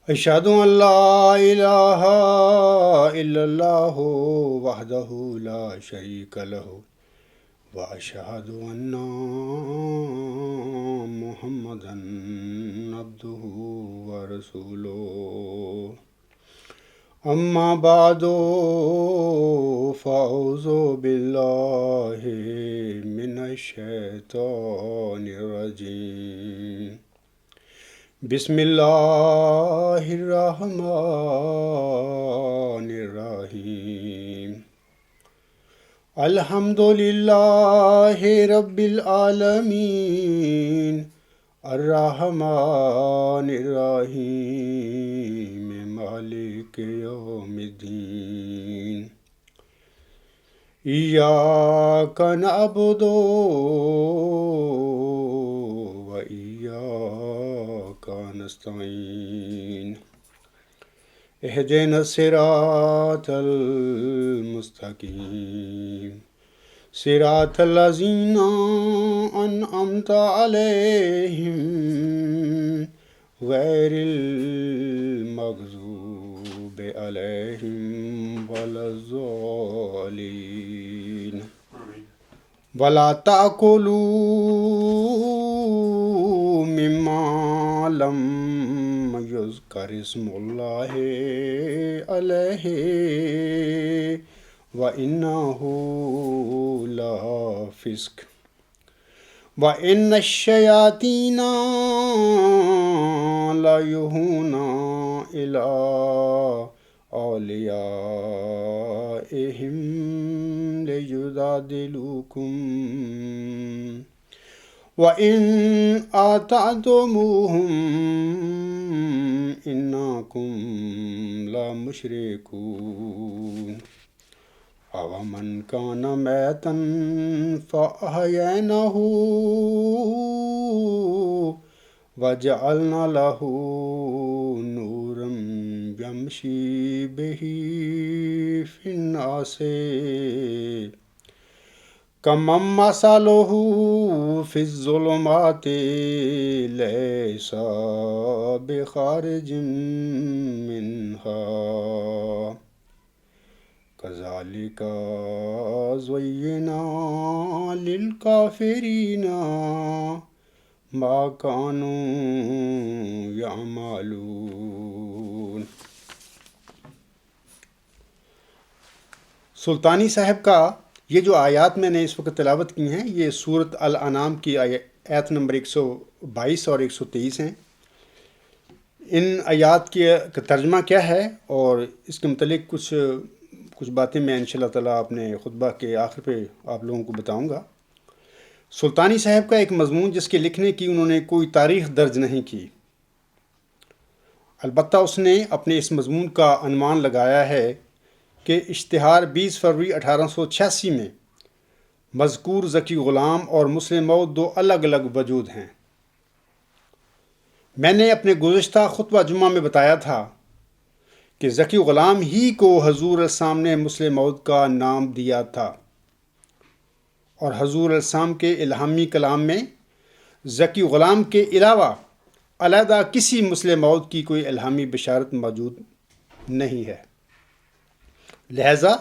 اشہد ان لا الہ الا اللہ وحدہ لا شریک لہ واشہد ان محمدا عبدہ ورسولہ اما بعد فاعوذ باللہ من الشیطان الرجیم بسم اللہ الرحمن الرحیم الحمد للہ رب العالمین الرحمن الرحیم مالک یوم الدین ایاک نعبد و ایاک نستعین اہدنا الصراط المستقیم صراط الذین انعمت علیہم غیر المغضوب علیہم ولا الضالین ولا تأکلوا مما لم یذکر اسم اللہ علیہ وإنہ لفسق وإن الشیاطین لیوحون إلی اولیائہم لیجادلوکم وَإِنْ آتَعْتُمُوهُمْ إِنَّكُمْ لَمُشْرِكُونَ أَوَمَنْ كَانَ مَيْتًا فَأَحْيَيْنَاهُ وَجَعَلْنَا لَهُ نُورًا يَمْشِي بِهِ فِي النَّاسِ کمن مثلہ فی الظلمات لیس بخارج منها کذالک زینا للکافرین ما کانوا یعملون۔ سلطانی صاحب کا یہ جو آیات میں نے اس وقت تلاوت کی ہیں یہ سورۃ الانعام کی آیت نمبر 122 اور 123 ہیں۔ ان آیات کا ترجمہ کیا ہے اور اس کے متعلق کچھ باتیں میں انشاءاللہ تعالیٰ اپنے خطبہ کے آخر پہ آپ لوگوں کو بتاؤں گا۔ سلطانی صاحب کا ایک مضمون جس کے لکھنے کی انہوں نے کوئی تاریخ درج نہیں کی، البتہ اس نے اپنے اس مضمون کا عنوان لگایا ہے کہ اشتہار 20 فروری 1886 میں مذکور ذکی غلام اور مسلم موعود دو الگ الگ وجود ہیں۔ میں نے اپنے گزشتہ خطبہ جمعہ میں بتایا تھا کہ ذکی غلام ہی کو حضور السلام نے مسلم موعود کا نام دیا تھا، اور حضور السلام کے الہامی کلام میں ذکی غلام کے علاوہ علیحدہ کسی مسلم موعود کی کوئی الہامی بشارت موجود نہیں ہے، لہذا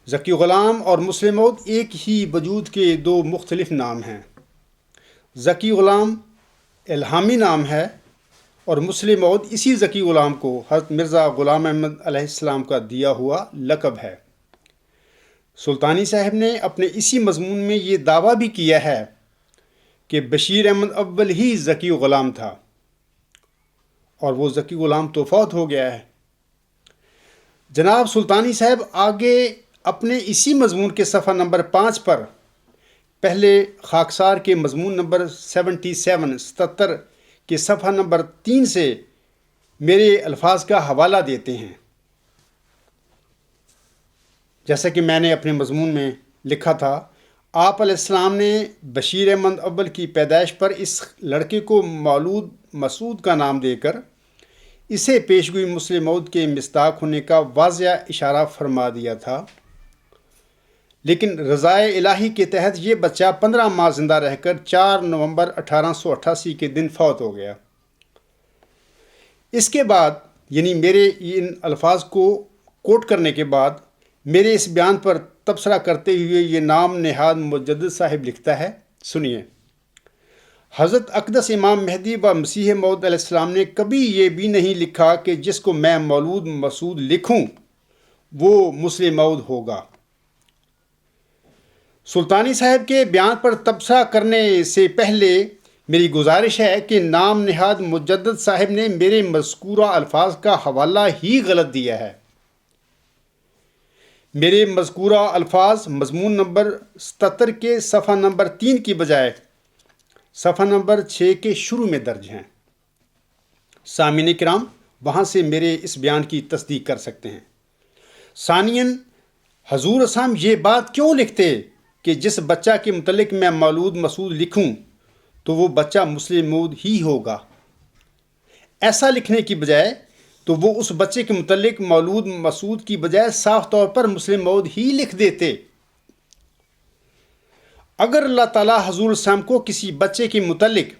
ذکی غلام اور مسلم موعود ایک ہی وجود کے دو مختلف نام ہیں۔ ذکی غلام الہامی نام ہے اور مسلم موعود اسی ذکی غلام کو حضرت مرزا غلام احمد علیہ السلام کا دیا ہوا لقب ہے۔ سلطانی صاحب نے اپنے اسی مضمون میں یہ دعویٰ بھی کیا ہے کہ بشیر احمد اول ہی ذکی غلام تھا اور وہ ذکی غلام تو فوت ہو گیا ہے۔ جناب سلطانی صاحب آگے اپنے اسی مضمون کے صفحہ نمبر 5 پر پہلے خاکسار کے مضمون نمبر 77 کے صفحہ نمبر 3 سے میرے الفاظ کا حوالہ دیتے ہیں۔ جیسا کہ میں نے اپنے مضمون میں لکھا تھا، آپ علیہ السلام نے بشیر احمد اول کی پیدائش پر اس لڑکے کو مولود مسعود کا نام دے کر اسے پیشگوئی مسلم موعود کے مصداق ہونے کا واضح اشارہ فرما دیا تھا، لیکن رضائے الہی کے تحت یہ بچہ 15 ماہ زندہ رہ کر 4 نومبر 1888 کے دن فوت ہو گیا۔ اس کے بعد یعنی میرے ان الفاظ کو کوٹ کرنے کے بعد میرے اس بیان پر تبصرہ کرتے ہوئے یہ نام نہاد مجدد صاحب لکھتا ہے، سنیے۔ حضرت اقدس امام مہدی و مسیح موعود علیہ السلام نے کبھی یہ بھی نہیں لکھا کہ جس کو میں مولود مسعود لکھوں وہ مسلم موعود ہوگا۔ سلطانی صاحب کے بیان پر تبصرہ کرنے سے پہلے میری گزارش ہے کہ نام نہاد مجدد صاحب نے میرے مذکورہ الفاظ کا حوالہ ہی غلط دیا ہے۔ میرے مذکورہ الفاظ مضمون نمبر 77 کے صفحہ نمبر 3 کی بجائے صفحہ نمبر 6 کے شروع میں درج ہیں۔ سامعین کرام وہاں سے میرے اس بیان کی تصدیق کر سکتے ہیں۔ ثانیاً حضور اسلام یہ بات کیوں لکھتے کہ جس بچہ کے متعلق میں مولود مسعود لکھوں تو وہ بچہ مسلم موعود ہی ہوگا؟ ایسا لکھنے کی بجائے تو وہ اس بچے کے متعلق مولود مسعود کی بجائے صاف طور پر مسلم موعود ہی لکھ دیتے۔ اگر اللہ تعالیٰ حضور السلام کو کسی بچے کے متعلق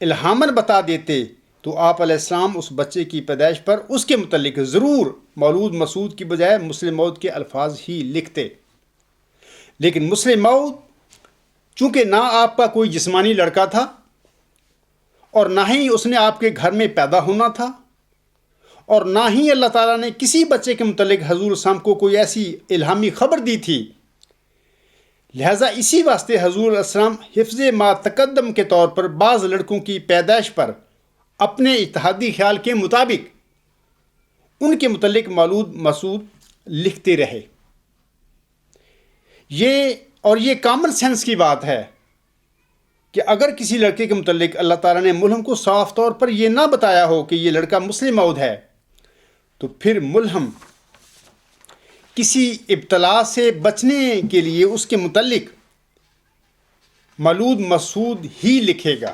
الہاماً بتا دیتے تو آپ علیہ السلام اس بچے کی پیدائش پر اس کے متعلق ضرور مولود مسعود کی بجائے مسلم موعود کے الفاظ ہی لکھتے۔ لیکن مسلم موعود چونکہ نہ آپ کا کوئی جسمانی لڑکا تھا اور نہ ہی اس نے آپ کے گھر میں پیدا ہونا تھا اور نہ ہی اللہ تعالیٰ نے کسی بچے کے متعلق حضور السلام کو کوئی ایسی الہامی خبر دی تھی، لہٰذا اسی واسطے حضور علیہ السلام حفظ ما تقدم کے طور پر بعض لڑکوں کی پیدائش پر اپنے اجتہادی خیال کے مطابق ان کے متعلق مولود مسعود لکھتے رہے۔ یہ کامن سینس کی بات ہے کہ اگر کسی لڑکے کے متعلق اللہ تعالیٰ نے ملہم کو صاف طور پر یہ نہ بتایا ہو کہ یہ لڑکا مسلم موعود ہے تو پھر ملہم کسی ابتلا سے بچنے کے لیے اس کے متعلق مولود مسعود ہی لکھے گا۔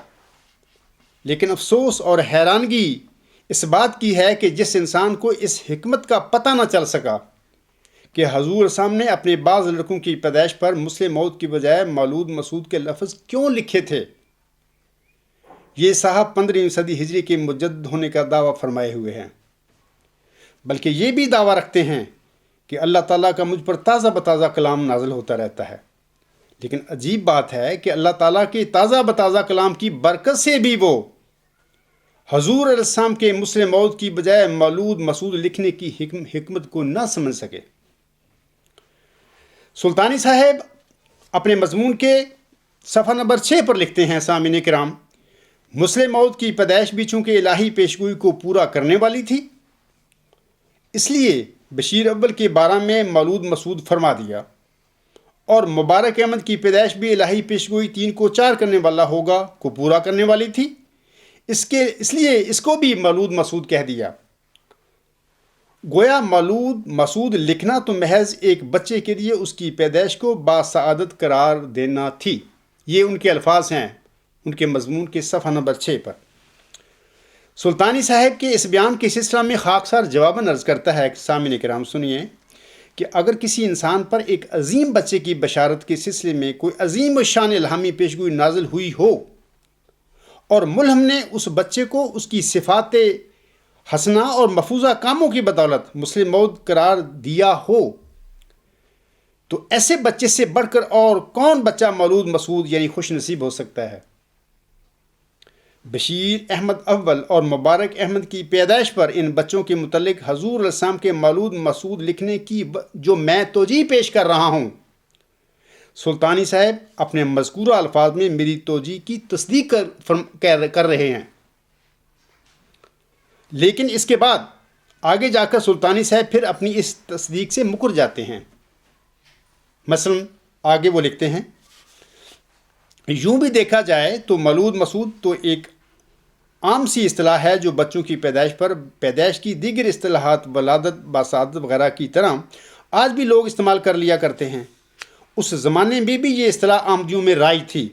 لیکن افسوس اور حیرانگی اس بات کی ہے کہ جس انسان کو اس حکمت کا پتہ نہ چل سکا کہ حضور اسلام نے اپنے بعض لڑکوں کی پیدائش پر مسلم موعود کی بجائے مولود مسعود کے لفظ کیوں لکھے تھے، یہ صاحب 15ویں صدی ہجری کے مجدد ہونے کا دعویٰ فرمائے ہوئے ہیں، بلکہ یہ بھی دعویٰ رکھتے ہیں کہ اللہ تعالیٰ کا مجھ پر تازہ بتازہ کلام نازل ہوتا رہتا ہے۔ لیکن عجیب بات ہے کہ اللہ تعالیٰ کے تازہ بتازہ کلام کی برکت سے بھی وہ حضور علیہ السلام کے مسلم موعود کی بجائے مولود مسعود لکھنے کی حکمت کو نہ سمجھ سکے۔ سلطانی صاحب اپنے مضمون کے صفحہ نمبر 6 پر لکھتے ہیں، سامعین کرام، مسلم موعود کی پیدائش بھی چونکہ الہی پیشگوئی کو پورا کرنے والی تھی، اس لیے بشیر اول کے 12 میں مولود مسعود فرما دیا، اور مبارک احمد کی پیدائش بھی الہی پیشگوئی 3 کو 4 کرنے والا ہوگا کو پورا کرنے والی تھی، اس لیے اس کو بھی مولود مسعود کہہ دیا۔ گویا مولود مسعود لکھنا تو محض ایک بچے کے لیے اس کی پیدائش کو باسعادت قرار دینا تھی۔ یہ ان کے الفاظ ہیں ان کے مضمون کے صفحہ نمبر 6 پر۔ سلطانی صاحب کے اس بیان کے سلسلہ میں خاکسار جواباً عرض کرتا ہے کہ سامعین کرام سنیے کہ اگر کسی انسان پر ایک عظیم بچے کی بشارت کے سلسلے میں کوئی عظیم الشان الہامی پیشگوئی نازل ہوئی ہو اور ملہم نے اس بچے کو اس کی صفات حسنہ اور مفروضہ کاموں کی بدولت مسلم موعود قرار دیا ہو تو ایسے بچے سے بڑھ کر اور کون بچہ مولود مسعود یعنی خوش نصیب ہو سکتا ہے؟ بشیر احمد اول اور مبارک احمد کی پیدائش پر ان بچوں کے متعلق حضور علیہ السلام کے مولود مسعود لکھنے کی جو میں توجیہ پیش کر رہا ہوں، سلطانی صاحب اپنے مذکورہ الفاظ میں میری توجیہ کی تصدیق کر رہے ہیں۔ لیکن اس کے بعد آگے جا کر سلطانی صاحب پھر اپنی اس تصدیق سے مکر جاتے ہیں۔ مثلا آگے وہ لکھتے ہیں، یوں بھی دیکھا جائے تو مولود مسعود تو ایک عام سی اصطلاح ہے جو بچوں کی پیدائش پر پیدائش کی دیگر اصطلاحات ولادت، باسعادت وغیرہ کی طرح آج بھی لوگ استعمال کر لیا کرتے ہیں۔ اس زمانے میں بھی یہ اصطلاح آمدیوں میں رائج تھی۔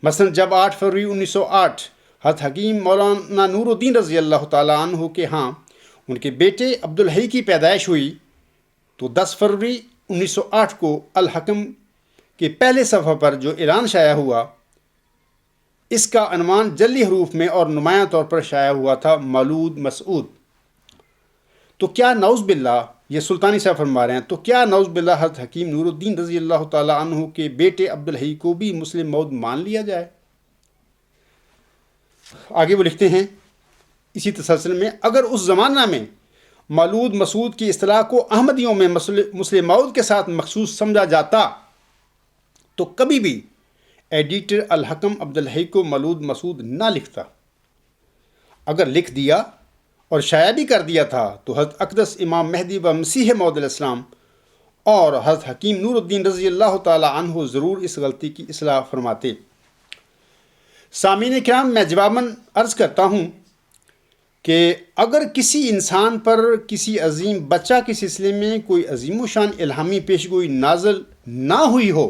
مثلا جب 8 فروری 1908 حضرت حکیم مولانا نور الدین رضی اللہ تعالیٰ عنہ کے ہاں ان کے بیٹے عبدالحی کی پیدائش ہوئی تو 10 فروری 1908 کو الحکم کے پہلے صفحہ پر جو اعلان شائع ہوا اس کا عنوان جلی حروف میں اور نمایاں طور پر شائع ہوا تھا مولود مسعود۔ تو کیا نعوذ باللہ، یہ سلطانی صاحب فرما رہے ہیں، تو کیا نعوذ باللہ حضرت حکیم نور الدین رضی اللہ تعالیٰ عنہ کے بیٹے عبدالحی کو بھی مسلم موعود مان لیا جائے؟ آگے وہ لکھتے ہیں اسی تسلسل میں، اگر اس زمانہ میں مولود مسعود کی اصطلاح کو احمدیوں میں مسلم موعود کے ساتھ مخصوص سمجھا جاتا تو کبھی بھی ایڈیٹر الحکم عبدالحی کو مولود مسعود نہ لکھتا۔ اگر لکھ دیا اور شائع بھی کر دیا تھا تو حضرت اقدس امام مہدی و مسیح موعود علیہ السلام اور حضرت حکیم نور الدین رضی اللہ تعالیٰ عنہ ضرور اس غلطی کی اصلاح فرماتے۔ سامعین کرام، میں جواباً عرض کرتا ہوں کہ اگر کسی انسان پر کسی عظیم بچہ کے سلسلے میں کوئی عظیم و شان الہامی پیشگوئی نازل نہ ہوئی ہو،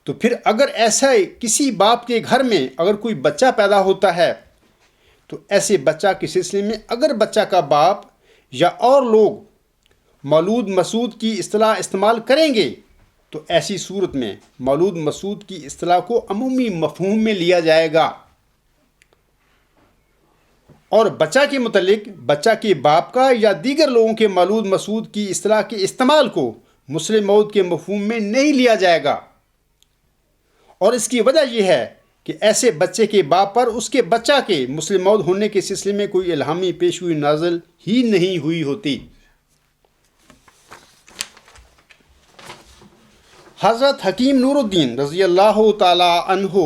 تو پھر اگر ایسا کسی باپ کے گھر میں اگر کوئی بچہ پیدا ہوتا ہے تو ایسے بچہ کے سلسلے میں اگر بچہ کا باپ یا اور لوگ مولود مسعود کی اصطلاح استعمال کریں گے تو ایسی صورت میں مولود مسعود کی اصطلاح کو عمومی مفہوم میں لیا جائے گا، اور بچہ کے متعلق بچہ کے باپ کا یا دیگر لوگوں کے مولود مسعود کی اصطلاح کے استعمال کو مسلم موعود کے مفہوم میں نہیں لیا جائے گا۔ اور اس کی وجہ یہ ہے کہ ایسے بچے کے باپ پر اس کے بچہ کے مسلم موعود ہونے کے سلسلے میں کوئی الہامی پیشگوئی نازل ہی نہیں ہوئی ہوتی۔ حضرت حکیم نور الدین رضی اللہ تعالی عنہ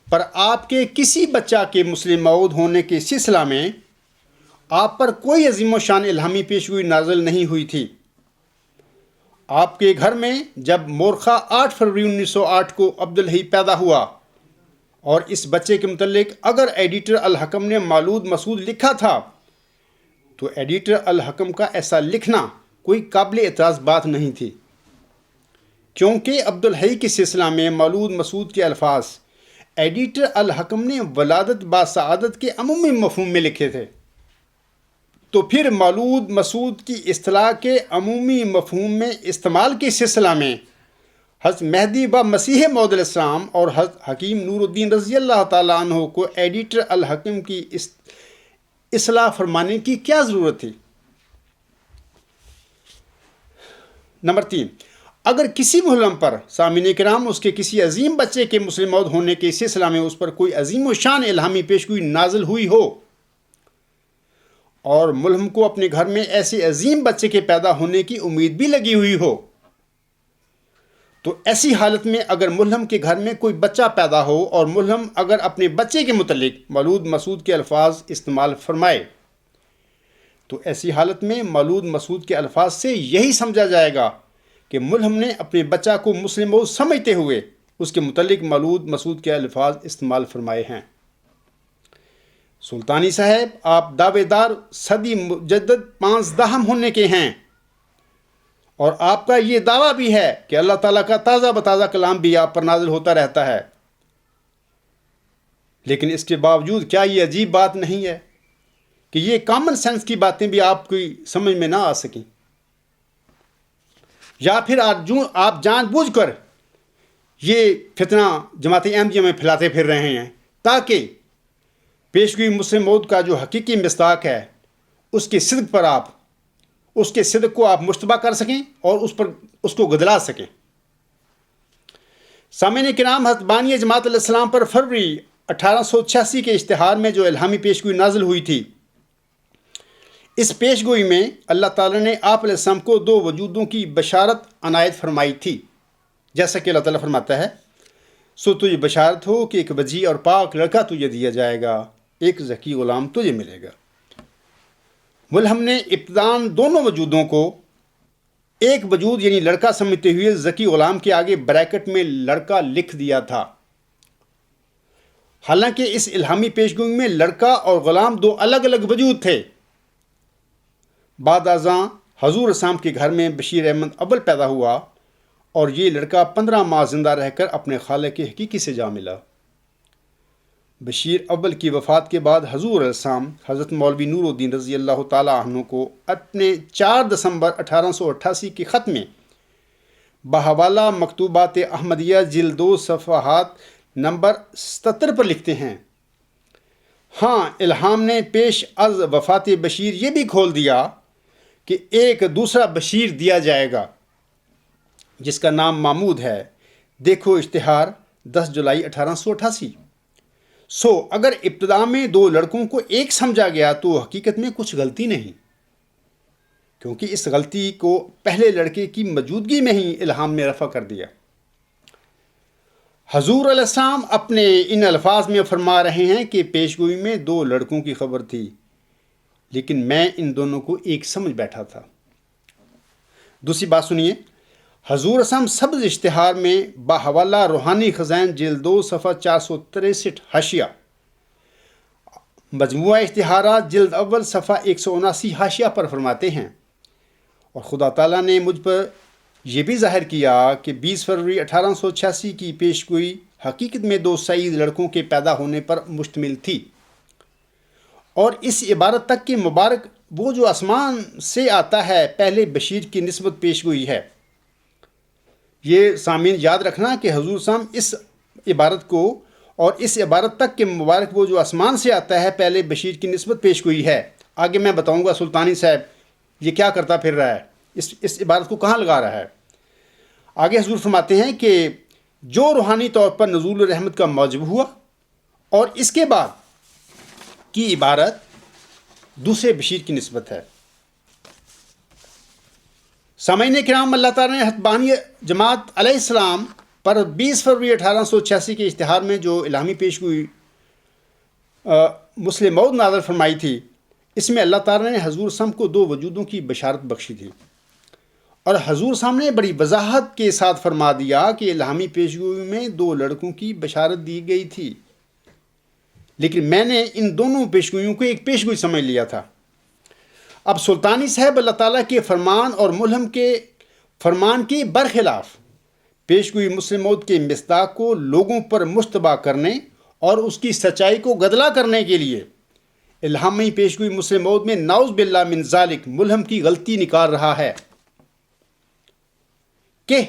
پر آپ کے کسی بچہ کے مسلم موعود ہونے کے سلسلہ میں آپ پر کوئی عظیم و شان الہامی پیشگوئی نازل نہیں ہوئی تھی۔ آپ کے گھر میں جب مورخہ 8 فروری 1908 کو عبدالحی پیدا ہوا اور اس بچے کے متعلق اگر ایڈیٹر الحکم نے مولود مسعود لکھا تھا تو ایڈیٹر الحکم کا ایسا لکھنا کوئی قابل اعتراض بات نہیں تھی، کیونکہ عبدالحی کے سلسلہ میں مولود مسعود کے الفاظ ایڈیٹر الحکم نے ولادت باسعادت کے عمومی مفہوم میں لکھے تھے۔ تو پھر مولود مسعود کی اصطلاح کے عمومی مفہوم میں استعمال کے سلسلہ میں حضرت مہدی و مسیح موعود علیہ السلام اور حضرت حکیم نور الدین رضی اللہ تعالیٰ عنہ کو ایڈیٹر الحکم کی اصلاح فرمانے کی کیا ضرورت تھی؟ نمبر 3، اگر کسی محرم پر سامعین کرام اس کے کسی عظیم بچے کے مسلم موعود ہونے کے سلسلہ میں اس پر کوئی عظیم و شان الہامی پیشگوئی نازل ہوئی ہو اور ملہم کو اپنے گھر میں ایسے عظیم بچے کے پیدا ہونے کی امید بھی لگی ہوئی ہو، تو ایسی حالت میں اگر ملہم کے گھر میں کوئی بچہ پیدا ہو اور ملہم اگر اپنے بچے کے متعلق مولود مسعود کے الفاظ استعمال فرمائے تو ایسی حالت میں مولود مسعود کے الفاظ سے یہی سمجھا جائے گا کہ ملہم نے اپنے بچہ کو مسلم موعود سمجھتے ہوئے اس کے متعلق مولود مسعود کے الفاظ استعمال فرمائے ہیں۔ سلطانی صاحب، آپ دعوے دار صدی مجدد 15 ہونے کے ہیں، اور آپ کا یہ دعویٰ بھی ہے کہ اللہ تعالیٰ کا تازہ بتازہ کلام بھی آپ پر نازل ہوتا رہتا ہے، لیکن اس کے باوجود کیا یہ عجیب بات نہیں ہے کہ یہ کامن سینس کی باتیں بھی آپ کی سمجھ میں نہ آ سکیں، یا پھر آپ جان بوجھ کر یہ فتنہ جماعت احمدیہ میں پھیلاتے پھر رہے ہیں تاکہ پیشگوئی مسلم موعود کا جو حقیقی مصداق ہے اس کے صدق پر اس کے صدق کو آپ مشتبہ کر سکیں اور اس کو گدلا سکیں۔ سامعین کرام، حضرت بانی جماعت علیہ السلام پر فروری 1886 کے اشتہار میں جو الہامی پیشگوئی نازل ہوئی تھی، اس پیشگوئی میں اللہ تعالیٰ نے آپ علیہ السلام کو 2 وجودوں کی بشارت عنایت فرمائی تھی، جیسا کہ اللہ تعالیٰ فرماتا ہے، سو تجھے بشارت ہو کہ ایک وجی اور پاک لڑکا تجھے دیا جائے گا، ایک ذکی غلام تجھے ملے گا۔ ملہم نے ابتداً دونوں وجودوں کو ایک وجود یعنی لڑکا سمجھتے ہوئے ذکی غلام کے آگے بریکٹ میں لڑکا لکھ دیا تھا، حالانکہ اس الہامی پیشگوئی میں لڑکا اور غلام 2 الگ الگ وجود تھے۔ بعد ازاں حضور اسلام کے گھر میں بشیر احمد اول پیدا ہوا اور یہ لڑکا 15 ماہ زندہ رہ کر اپنے خالق حقیقی سے جا ملا۔ بشیر اول کی وفات کے بعد حضور علیہ السلام حضرت مولوی نور الدین رضی اللہ تعالیٰ عنہ کو اپنے 4 دسمبر 1888 کے خط میں بحوالہ مکتوبات احمدیہ جلد 2 صفحات نمبر 77 پر لکھتے ہیں، ہاں الہام نے پیش از وفات بشیر یہ بھی کھول دیا کہ ایک دوسرا بشیر دیا جائے گا جس کا نام محمود ہے، دیکھو اشتہار 10 جولائی 1888۔ اگر ابتدا میں 2 لڑکوں کو ایک سمجھا گیا تو حقیقت میں کچھ غلطی نہیں، کیونکہ اس غلطی کو پہلے لڑکے کی موجودگی میں ہی الہام نے رفع کر دیا۔ حضور علیہ السلام اپنے ان الفاظ میں فرما رہے ہیں کہ پیشگوئی میں 2 لڑکوں کی خبر تھی، لیکن میں ان دونوں کو ایک سمجھ بیٹھا تھا۔ دوسری بات سنیے، حضور اسلام سبز اشتہار میں باحوالہ روحانی خزائن جلد 2 صفحہ 463 حاشیہ، مجموعہ اشتہارات جلد اول صفحہ 179 حاشیہ پر فرماتے ہیں، اور خدا تعالیٰ نے مجھ پر یہ بھی ظاہر کیا کہ 20 فروری 1886 کی پیشگوئی حقیقت میں 2 سعید لڑکوں کے پیدا ہونے پر مشتمل تھی، اور اس عبارت تک کہ مبارک وہ جو آسمان سے آتا ہے پہلے بشیر کی نسبت پیشگوئی ہے۔ یہ سامعین یاد رکھنا کہ حضور صلی اللہ علیہ وسلم اس عبارت کو اور اس عبارت تک کہ مبارک وہ جو آسمان سے آتا ہے پہلے بشیر کی نسبت پیشگوئی ہے۔ آگے میں بتاؤں گا سلطانی صاحب یہ کیا کرتا پھر رہا ہے، اس عبارت کو کہاں لگا رہا ہے۔ آگے حضور فرماتے ہیں کہ جو روحانی طور پر نزول رحمت کا موجب ہوا، اور اس کے بعد کی عبارت دوسرے بشیر کی نسبت ہے۔ سامعین کرام، اللہ تعالیٰ نے حتبانی جماعت علیہ السلام پر 20 فروری 1886 کے اشتہار میں جو الہامی پیشگوئی مسلم موعود نازل فرمائی تھی، اس میں اللہ تعالیٰ نے حضور صلی اللہ علیہ وسلم کو 2 وجودوں کی بشارت بخشی تھی، اور حضور صلی اللہ علیہ وسلم نے بڑی وضاحت کے ساتھ فرما دیا کہ الہامی پیشگوئی میں 2 لڑکوں کی بشارت دی گئی تھی، لیکن میں نے ان دونوں پیشگوئیوں کو ایک پیشگوئی سمجھ لیا تھا۔ اب سلطانی صاحب اللہ تعالیٰ کے فرمان اور ملہم کے فرمان کے برخلاف پیشگوئی مسلم موعود کے مصداق کو لوگوں پر مشتبہ کرنے اور اس کی سچائی کو گدلا کرنے کے لیے الہامی پیشگوئی مسلم موعود میں نعوذ باللہ من ذالک ملہم کی غلطی نکال رہا ہے کہ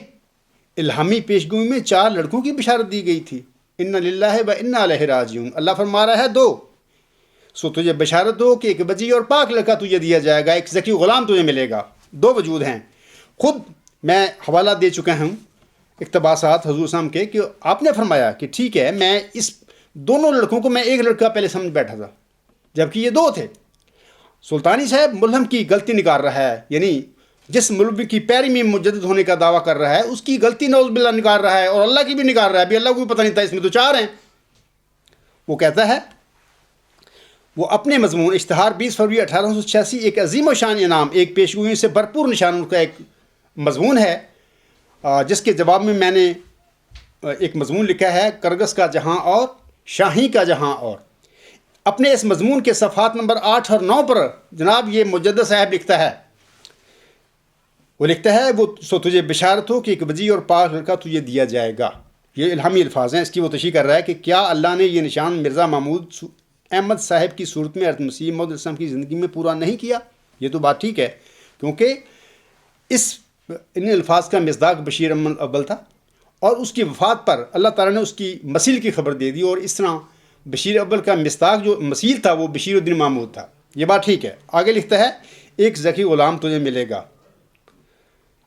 الہامی پیشگوئی میں 4 لڑکوں کی بشارت دی گئی تھی۔ ان للہ و انا الیہ راجعون، اللہ فرما رہا ہے 2، تجھے بشارت دو کہ ایک بجی اور پاک لڑکا تجھے دیا جائے گا، ایک ذکی غلام تجھے ملے گا۔ 2 وجود ہیں۔ خود میں حوالہ دے چکا ہوں اقتباسات حضور صلی اللہ علیہ وسلم کے کہ آپ نے فرمایا کہ ٹھیک ہے، میں اس دونوں لڑکوں کو میں ایک لڑکا پہلے سمجھ بیٹھا تھا جبکہ یہ 2 تھے۔ سلطانی صاحب ملہم کی غلطی نکال رہا ہے، یعنی جس ملہم کی پیری میں مجدد ہونے کا دعویٰ کر رہا ہے اس کی غلطی نعوذ باللہ نکال رہا ہے، اور اللہ کی بھی نکال رہا ہے، بھی اللہ کو بھی پتہ نہیں تھا اس میں تو 4 ہیں۔ وہ کہتا ہے، وہ اپنے مضمون اشتہار 20 فروری 1886 ایک عظیم و شان انعام، ایک پیشگوئی سے بھرپور نشانوں کا ایک مضمون ہے، جس کے جواب میں میں نے ایک مضمون لکھا ہے، کرگس کا جہاں اور شاہی کا جہاں اور۔ اپنے اس مضمون کے صفحات نمبر 8 اور 9 پر جناب یہ مجدد صاحب لکھتا ہے، وہ لکھتا ہے، وہ تجھے بشارت ہو کہ ایک وجی اور پاک لڑکا تجھے دیا جائے گا۔ یہ الہامی الفاظ ہیں، اس کی وہ تشریح کر رہا ہے کہ کیا اللہ نے یہ نشان مرزا محمود احمد صاحب کی صورت میں حضرت مسیح موعود علیہ السلام کی زندگی میں پورا نہیں کیا؟ یہ تو بات ٹھیک ہے، کیونکہ ان الفاظ کا مصداق بشیر احمد اول تھا، اور اس کی وفات پر اللہ تعالیٰ نے اس کی مسیل کی خبر دے دی، اور اس طرح بشیر اول کا مصداق جو مسیل تھا وہ بشیر الدین محمود تھا۔ یہ بات ٹھیک ہے۔ آگے لکھتا ہے، ایک ذکی غلام تجھے ملے گا۔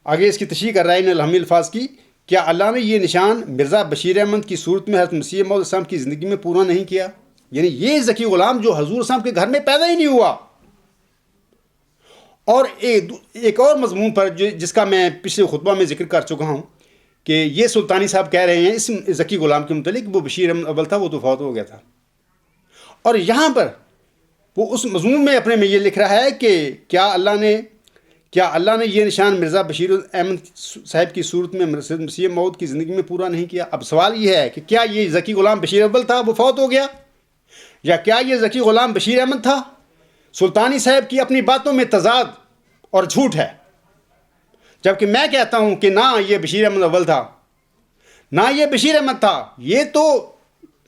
آگے اس کی تشریح کر رہا ہے ان الہامی الفاظ کی، کیا اللہ نے یہ نشان مرزا بشیر احمد کی صورت میں حضرت مسیح موعود علیہ السلام کی زندگی میں پورا نہیں کیا؟ یعنی یہ ذکی غلام جو حضور صاحب کے گھر میں پیدا ہی نہیں ہوا۔ اور ایک اور مضمون پر جس کا میں پچھلے خطبہ میں ذکر کر چکا ہوں کہ یہ سلطانی صاحب کہہ رہے ہیں اس ذکی غلام کے متعلق، وہ بشیر احمد اول تھا، وہ تو فوت ہو گیا تھا۔ اور یہاں پر وہ اس مضمون میں اپنے میں یہ لکھ رہا ہے کہ کیا اللہ نے یہ نشان مرزا بشیر احمد صاحب کی صورت میں مسیح موعود کی زندگی میں پورا نہیں کیا؟ اب سوال یہ ہے کہ کیا یہ ذکی غلام بشیر اول تھا، وہ فوت ہو گیا، یا کیا یہ ذکی غلام بشیر احمد تھا؟ سلطانی صاحب کی اپنی باتوں میں تضاد اور جھوٹ ہے، جبکہ میں کہتا ہوں کہ نہ یہ بشیر احمد اول تھا، نہ یہ بشیر احمد تھا، یہ تو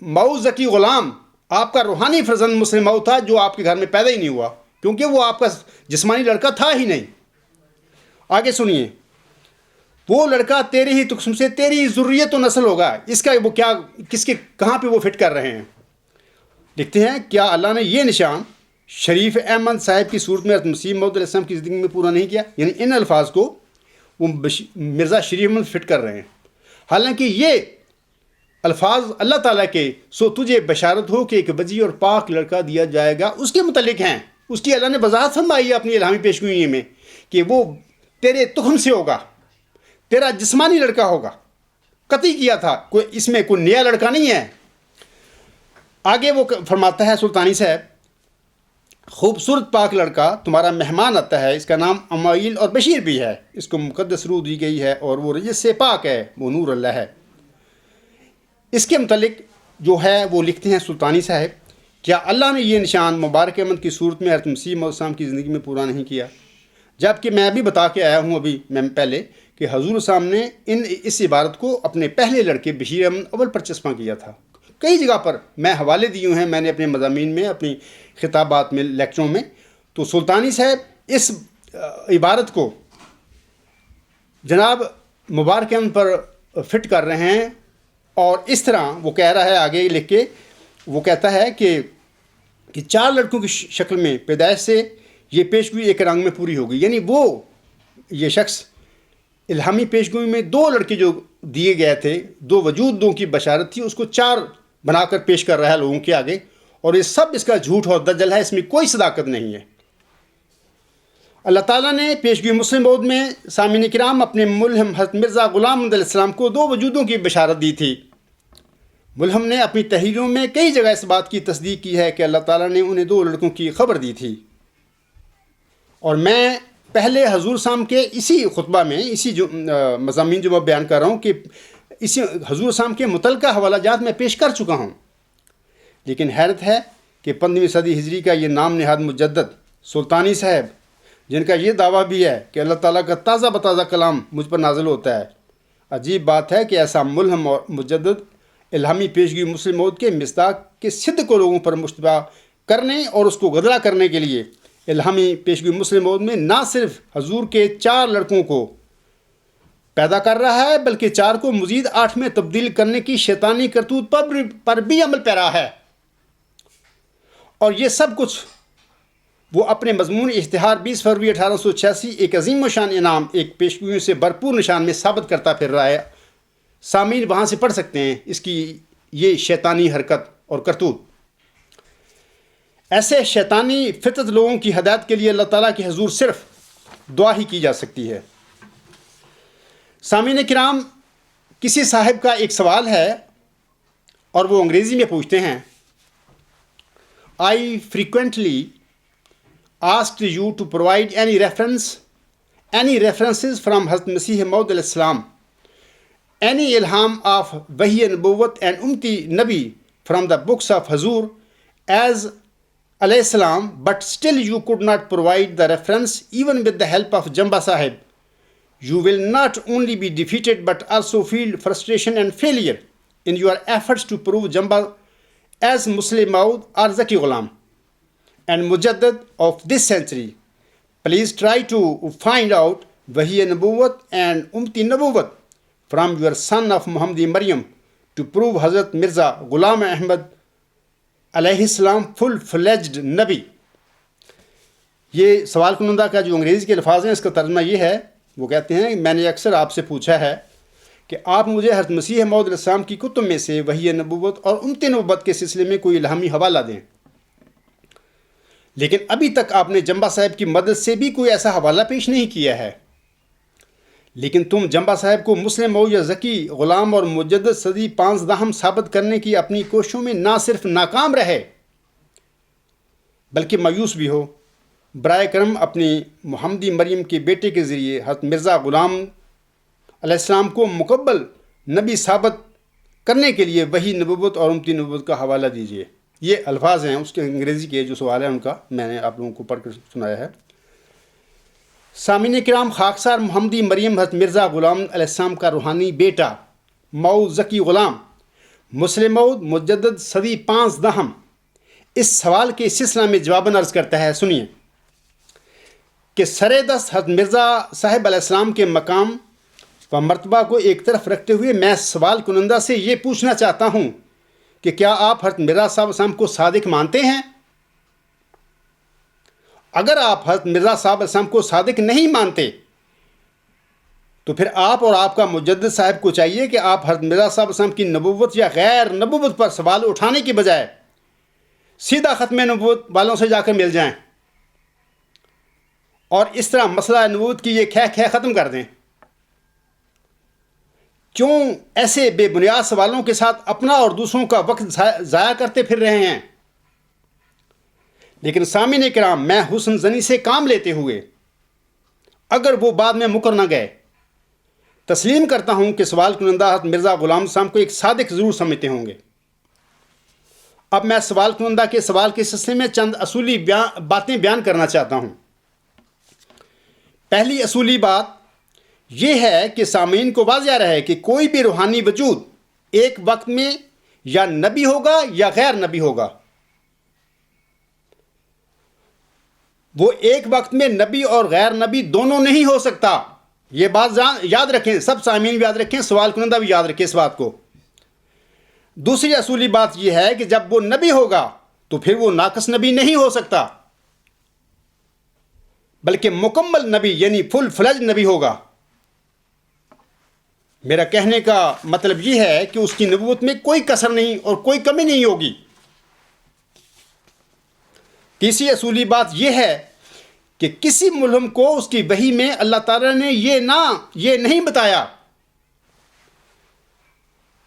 موعود ذکی غلام آپ کا روحانی فرزند مسلم موعود تھا جو آپ کے گھر میں پیدا ہی نہیں ہوا، کیونکہ وہ آپ کا جسمانی لڑکا تھا ہی نہیں۔ آگے سنیے، وہ لڑکا تیرے ہی تخم سے، تیری ہی ذریت و نسل ہوگا. اس کا وہ کیا، کس کے کہاں پہ وہ فٹ کر رہے ہیں؟ لکھتے ہیں کیا اللہ نے یہ نشان شریف احمد صاحب کی صورت میں حضرت مسیح موعود علیہ السلام کی زندگی میں پورا نہیں کیا؟ یعنی ان الفاظ کو وہ مرزا شریف احمد فٹ کر رہے ہیں، حالانکہ یہ الفاظ اللہ تعالیٰ کے سو تجھے بشارت ہو کہ ایک وجی اور پاک لڑکا دیا جائے گا اس کے متعلق ہیں. اس کی اللہ نے وضاحت فرمائی ہے اپنی الہامی پیشگوئی میں کہ وہ تیرے تخم سے ہوگا، تیرا جسمانی لڑکا ہوگا. قطعی کیا تھا، کوئی اس میں کوئی نیا لڑکا نہیں ہے. آگے وہ فرماتا ہے سلطانی صاحب، خوبصورت پاک لڑکا تمہارا مہمان آتا ہے، اس کا نام امائیل اور بشیر بھی ہے، اس کو مقدس روح دی گئی ہے اور وہ رجس سے پاک ہے، وہ نور اللہ ہے. اس کے متعلق جو ہے وہ لکھتے ہیں سلطانی صاحب، کیا اللہ نے یہ نشان مبارک احمد کی صورت میں حضرت مسیح موعود السلام کی زندگی میں پورا نہیں کیا؟ جبکہ میں ابھی بتا کے آیا ہوں ابھی میں پہلے کہ حضور صاحب نے اس عبارت کو اپنے پہلے لڑکے بشیر احمد اول پر چسپاں کیا تھا. کئی جگہ پر میں حوالے دیے ہیں میں نے اپنے مضامین میں، اپنی خطابات میں، لیکچروں میں. تو سلطانی صاحب اس عبارت کو جناب مبارک احمد پر فٹ کر رہے ہیں، اور اس طرح وہ کہہ رہا ہے آگے لکھ کے، وہ کہتا ہے کہ 4 لڑکوں کی شکل میں پیدائش سے یہ پیشگوئی ایک رنگ میں پوری ہوگی. یعنی وہ یہ شخص الہامی پیشگوئی میں 2 لڑکے جو دیے گئے تھے، 2 وجودوں کی بشارت تھی، اس کو 4 بنا کر پیش کر رہا ہے لوگوں کے آگے، اور یہ سب اس کا جھوٹ اور دجل ہے، اس میں کوئی صداقت نہیں ہے. اللہ تعالیٰ نے پیشگوئی مسلم موعود میں سامعین کرام اپنے ملہم حضرت مرزا غلام محمد علیہ السلام کو 2 وجودوں کی بشارت دی تھی. ملہم نے اپنی تحریروں میں کئی جگہ اس بات کی تصدیق کی ہے کہ اللہ تعالیٰ نے انہیں 2 لڑکوں کی خبر دی تھی. اور میں پہلے حضور صاحب کے اسی خطبہ میں، اسی جو مضامین جو میں بیان کر رہا ہوں، کہ اسی حضور صاحب کے متعلقہ حوالہ جات میں پیش کر چکا ہوں. لیکن حیرت ہے کہ 15ویں صدی ہجری کا یہ نام نہاد مجدد سلطانی صاحب، جن کا یہ دعویٰ بھی ہے کہ اللہ تعالیٰ کا تازہ بتازہ کلام مجھ پر نازل ہوتا ہے. عجیب بات ہے کہ ایسا ملہم اور مجدد الہامی پیشگی مسلم موعود کے مصداق کے صدق کو لوگوں پر مشتبہ کرنے اور اس کو گدلا کرنے کے لیے الہامی پیشگی مسلم موعود میں نہ صرف حضور کے 4 لڑکوں کو پیدا کر رہا ہے، بلکہ 4 کو مزید 8 میں تبدیل کرنے کی شیطانی کرتوت پر بھی عمل پیرا ہے. اور یہ سب کچھ وہ اپنے مضمون اشتہار 20 فروری 1886 ایک عظیم و شان انعام، ایک پیشگوئیوں سے بھرپور نشان میں ثابت کرتا پھر رہا ہے. سامعین وہاں سے پڑھ سکتے ہیں اس کی یہ شیطانی حرکت اور کرتوت. ایسے شیطانی فطرت لوگوں کی ہدایت کے لیے اللہ تعالیٰ کے حضور صرف دعا ہی کی جا سکتی ہے. سامعین کرام، کسی صاحب کا ایک سوال ہے اور وہ انگریزی میں پوچھتے ہیں، I frequently asked you to provide any references from Hazrat Masih Maud alayhi salam, any ilham of Wahi Nubuwwat and Ummati Nabi from the books of Hazur as alayhi salam, but still you could not provide the reference even with the help of Jamba Sahib. You will not only be defeated but also feel frustration and failure in your efforts to prove Jamba as Muslim Maud or Zaki Ghulam and Mujaddad of this century. Please try to find out Wahi Nubuwwat and Ummati Nubuwwat from your son of Muhammadi Maryam to prove Hazrat Mirza Ghulam Ahmad علیہ السلام full-fledged نبی. یہ سوال کنندہ کا جو انگریزی کے الفاظ ہیں اس کا ترجمہ یہ ہے، وہ کہتے ہیں میں نے اکثر آپ سے پوچھا ہے کہ آپ مجھے حضرت مسیح موعود علیہ السلام کی کتب میں سے وحی نبوت اور امت نبوت کے سلسلے میں کوئی الہامی حوالہ دیں، لیکن ابھی تک آپ نے جمبا صاحب کی مدد سے بھی کوئی ایسا حوالہ پیش نہیں کیا ہے. لیکن تم جمبا صاحب کو مسلم موعود یا ذکی غلام اور مجدد صدی 15 ثابت کرنے کی اپنی کوششوں میں نہ صرف ناکام رہے بلکہ مایوس بھی ہو. برائے کرم اپنی محمدی مریم کے بیٹے کے ذریعے حضرت مرزا غلام علیہ السلام کو مکمل نبی ثابت کرنے کے لیے وحی نبوت اور امتی نبوت کا حوالہ دیجیے. یہ الفاظ ہیں اس کے انگریزی کے جو سوال ہے ان کا، میں نے آپ لوگوں کو پڑھ کر سنایا ہے. سامعین کرام، خاکسار محمدی مریم حضرت مرزا غلام علیہ السلام کا روحانی بیٹا موعود ذکی غلام مسلم موعود مجدد صدی 15 اس سوال کے سلسلہ میں جواباً عرض کرتا ہے. سنیے کہ سر دست حضرت مرزا صاحب علیہ السلام کے مقام و مرتبہ کو ایک طرف رکھتے ہوئے میں سوال کنندہ سے یہ پوچھنا چاہتا ہوں کہ کیا آپ حضرت مرزا صاحب علیہ السلام کو صادق مانتے ہیں؟ اگر آپ حضرت مرزا صاحب علیہ السلام کو صادق نہیں مانتے تو پھر آپ اور آپ کا مجدد صاحب کو چاہیے کہ آپ حضرت مرزا صاحب علیہ السلام کی نبوت یا غیر نبوت پر سوال اٹھانے کی بجائے سیدھا ختم نبوت والوں سے جا کر مل جائیں اور اس طرح مسئلہ نبوت کی یہ خہ ختم کر دیں۔ کیوں ایسے بے بنیاد سوالوں کے ساتھ اپنا اور دوسروں کا وقت ضائع کرتے پھر رہے ہیں؟ لیکن سامعین کرام، میں حسن زنی سے کام لیتے ہوئے اگر وہ بعد میں مکر نہ گئے تسلیم کرتا ہوں کہ سوال کنندہ حضرت مرزا غلام صاحب کو ایک صادق ضرور سمجھتے ہوں گے۔ اب میں سوال کنندہ کے سوال کے سلسلے میں چند اصولی باتیں بیان کرنا چاہتا ہوں۔ پہلی اصولی بات یہ ہے کہ سامعین کو واضح رہے کہ کوئی بھی روحانی وجود ایک وقت میں یا نبی ہوگا یا غیر نبی ہوگا۔ وہ ایک وقت میں نبی اور غیر نبی دونوں نہیں ہو سکتا۔ یہ بات یاد رکھیں، سب سامعین بھی یاد رکھیں، سوال کنندہ بھی یاد رکھیں اس بات کو۔ دوسری اصولی بات یہ ہے کہ جب وہ نبی ہوگا تو پھر وہ ناقص نبی نہیں ہو سکتا، بلکہ مکمل نبی یعنی فل فلج نبی ہوگا۔ میرا کہنے کا مطلب یہ ہے کہ اس کی نبوت میں کوئی کسر نہیں اور کوئی کمی نہیں ہوگی۔ تیسری اصولی بات یہ ہے کہ کسی ملہم کو اس کی وحی میں اللہ تعالیٰ نے یہ نہیں بتایا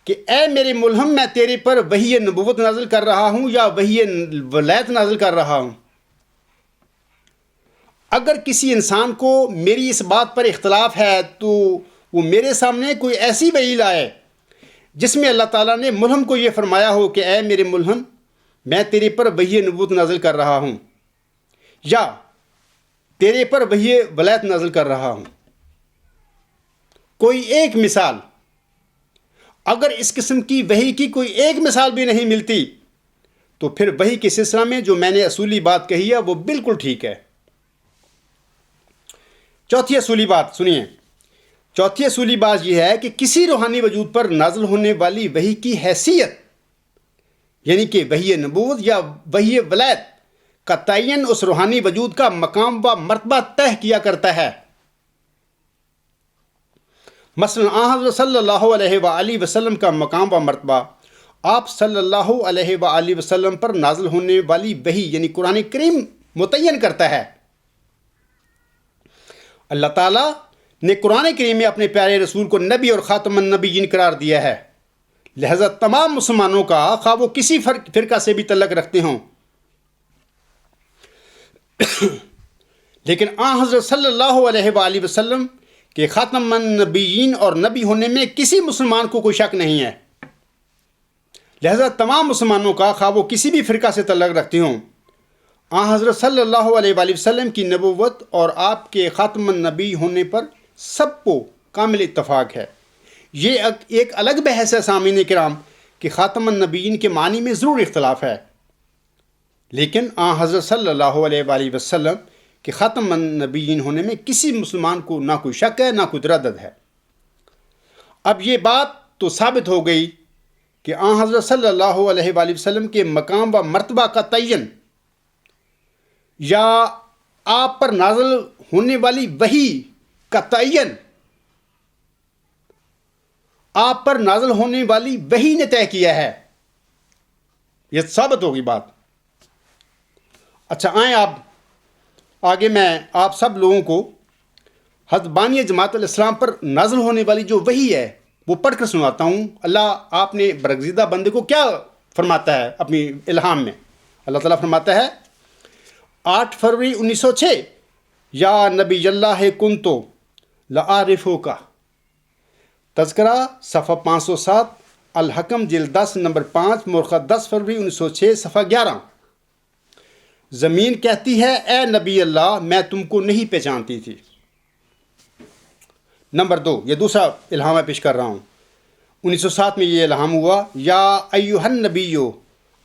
کہ اے میرے ملہم، میں تیرے پر وحی نبوت نازل کر رہا ہوں یا وحی ولایت نازل کر رہا ہوں۔ اگر کسی انسان کو میری اس بات پر اختلاف ہے تو وہ میرے سامنے کوئی ایسی وحی لائے جس میں اللہ تعالیٰ نے ملہم کو یہ فرمایا ہو کہ اے میرے ملہم، میں تیرے پر وحی نبوت نازل کر رہا ہوں یا تیرے پر وحی ولایت نازل کر رہا ہوں۔ کوئی ایک مثال، اگر اس قسم کی وحی کی کوئی ایک مثال بھی نہیں ملتی تو پھر وحی کے سلسلہ میں جو میں نے اصولی بات کہی ہے وہ بالکل ٹھیک ہے۔ چوتھی اصولی بات سنیے۔ چوتھی اصولی بات یہ ہے کہ کسی روحانی وجود پر نازل ہونے والی وحی کی حیثیت یعنی کہ وحی نبوت یا وحی ولایت کا تعین اس روحانی وجود کا مقام و مرتبہ طے کیا کرتا ہے۔ مثلا حضرت صلی اللہ علیہ وآلہ وسلم کا مقام و مرتبہ آپ صلی اللہ علیہ وآلہ وسلم پر نازل ہونے والی وحی یعنی قرآن کریم متعین کرتا ہے۔ اللہ تعالیٰ نے قرآن کریم میں اپنے پیارے رسول کو نبی اور خاتم النبیین قرار دیا ہے، لہذا تمام مسلمانوں کا خواہ وہ کسی فرقہ سے بھی تعلق رکھتے ہوں، لیکن حضرت صلی اللہ علیہ وآلہ وسلم کہ خاتم النبیین اور نبی ہونے میں کسی مسلمان کو کوئی شک نہیں ہے، لہذا تمام مسلمانوں کا خواہ وہ کسی بھی فرقہ سے تعلق رکھتے ہوں، حضرت صلی اللہ علیہ وآلہ وسلم کی نبوت اور آپ کے خاتم النبی ہونے پر سب کو کامل اتفاق ہے۔ یہ ایک الگ بحث ہے سامعین کرام کہ خاتم النبیین کے معنی میں ضرور اختلاف ہے، لیکن حضرت صلی اللہ علیہ وآلہ وسلم کہ خاتم النبیین ہونے میں کسی مسلمان کو نہ کوئی شک ہے نہ کوئی تردد ہے۔ اب یہ بات تو ثابت ہو گئی کہ حضرت صلی اللہ علیہ وآلہ وسلم کے مقام و مرتبہ کا تعین یا آپ پر نازل ہونے والی وحی کا تعین آپ پر نازل ہونے والی وحی نے طے کیا ہے، یہ ثابت ہوگی بات۔ اچھا آئیں آپ آگے میں آپ سب لوگوں کو حضرت بانی جماعت الاسلام پر نازل ہونے والی جو وحی ہے وہ پڑھ کر سناتا ہوں۔ اللہ آپ نے برگزیدہ بندے کو کیا فرماتا ہے اپنی الہام میں؟ اللہ تعالیٰ فرماتا ہے 8 فروری 1906 یا نبی اللہ کنتو لعارفو کا تذکرہ صفحہ 507 الحکم جلد 10 نمبر 5 مورخہ 10 فروری 1906 صفحہ 11۔ زمین کہتی ہے اے نبی اللہ میں تم کو نہیں پہچانتی تھی۔ نمبر 2، یہ دوسرا الہام میں پیش کر رہا ہوں۔ 1907 میں یہ الہام ہوا یا ایھا النبیو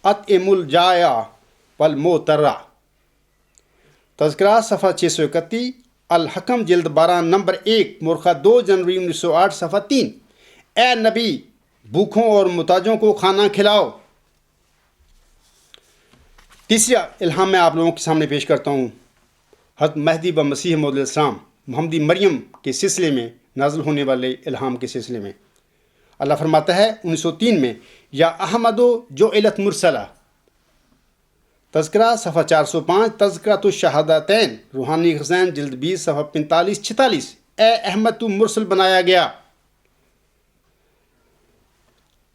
اطعم الجائع والمضطر، تذکرہ صفحہ 631 الحکم جلد 12 نمبر 1 مورخہ 2 جنوری 1908 صفحہ 3۔ اے نبی، بھوکھوں اور محتاجوں کو کھانا کھلاؤ۔ تیسرا الہام میں آپ لوگوں کے سامنے پیش کرتا ہوں، حضرت مہدی و مسیح موعود علیہ السلام محمدی مریم کے سلسلے میں نازل ہونے والے الہام کے سلسلے میں۔ اللہ فرماتا ہے 1903 میں، یا احمدو جو علت مرسلہ، تذکرہ صفحہ 405، تذکرۃ الشہادتین روحانی خزائن جلد 20 صفحہ 45-46۔ اے احمد تو مرسل بنایا گیا۔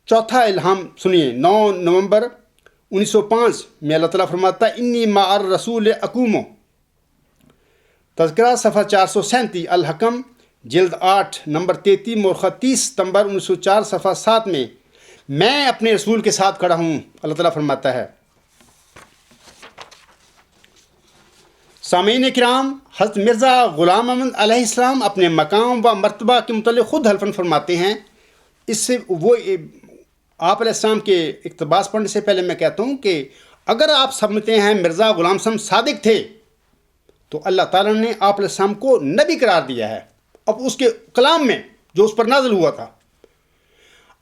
چوتھا الہام سنیے، 9 نومبر 1905 میں اللہ تعالیٰ فرماتا ہے انی مع الرسول اقوم، تذکرہ صفحہ 437، الحکم جلد 8 نمبر 33 مورخہ 30 ستمبر 1904 صفحہ 7 میں اپنے رسول کے ساتھ کھڑا ہوں، اللہ تعالیٰ فرماتا ہے۔ سامعین کرام، حضرت مرزا غلام احمد علیہ السلام اپنے مقام و مرتبہ کے متعلق خود حلفاً فرماتے ہیں۔ اس سے وہ آپ علیہ السلام کے اقتباس پڑھنے سے پہلے میں کہتا ہوں کہ اگر آپ سمجھتے ہیں مرزا غلام صاحب صادق تھے تو اللہ تعالیٰ نے آپ علیہ السلام کو نبی قرار دیا ہے، اب اس کے کلام میں جو اس پر نازل ہوا تھا۔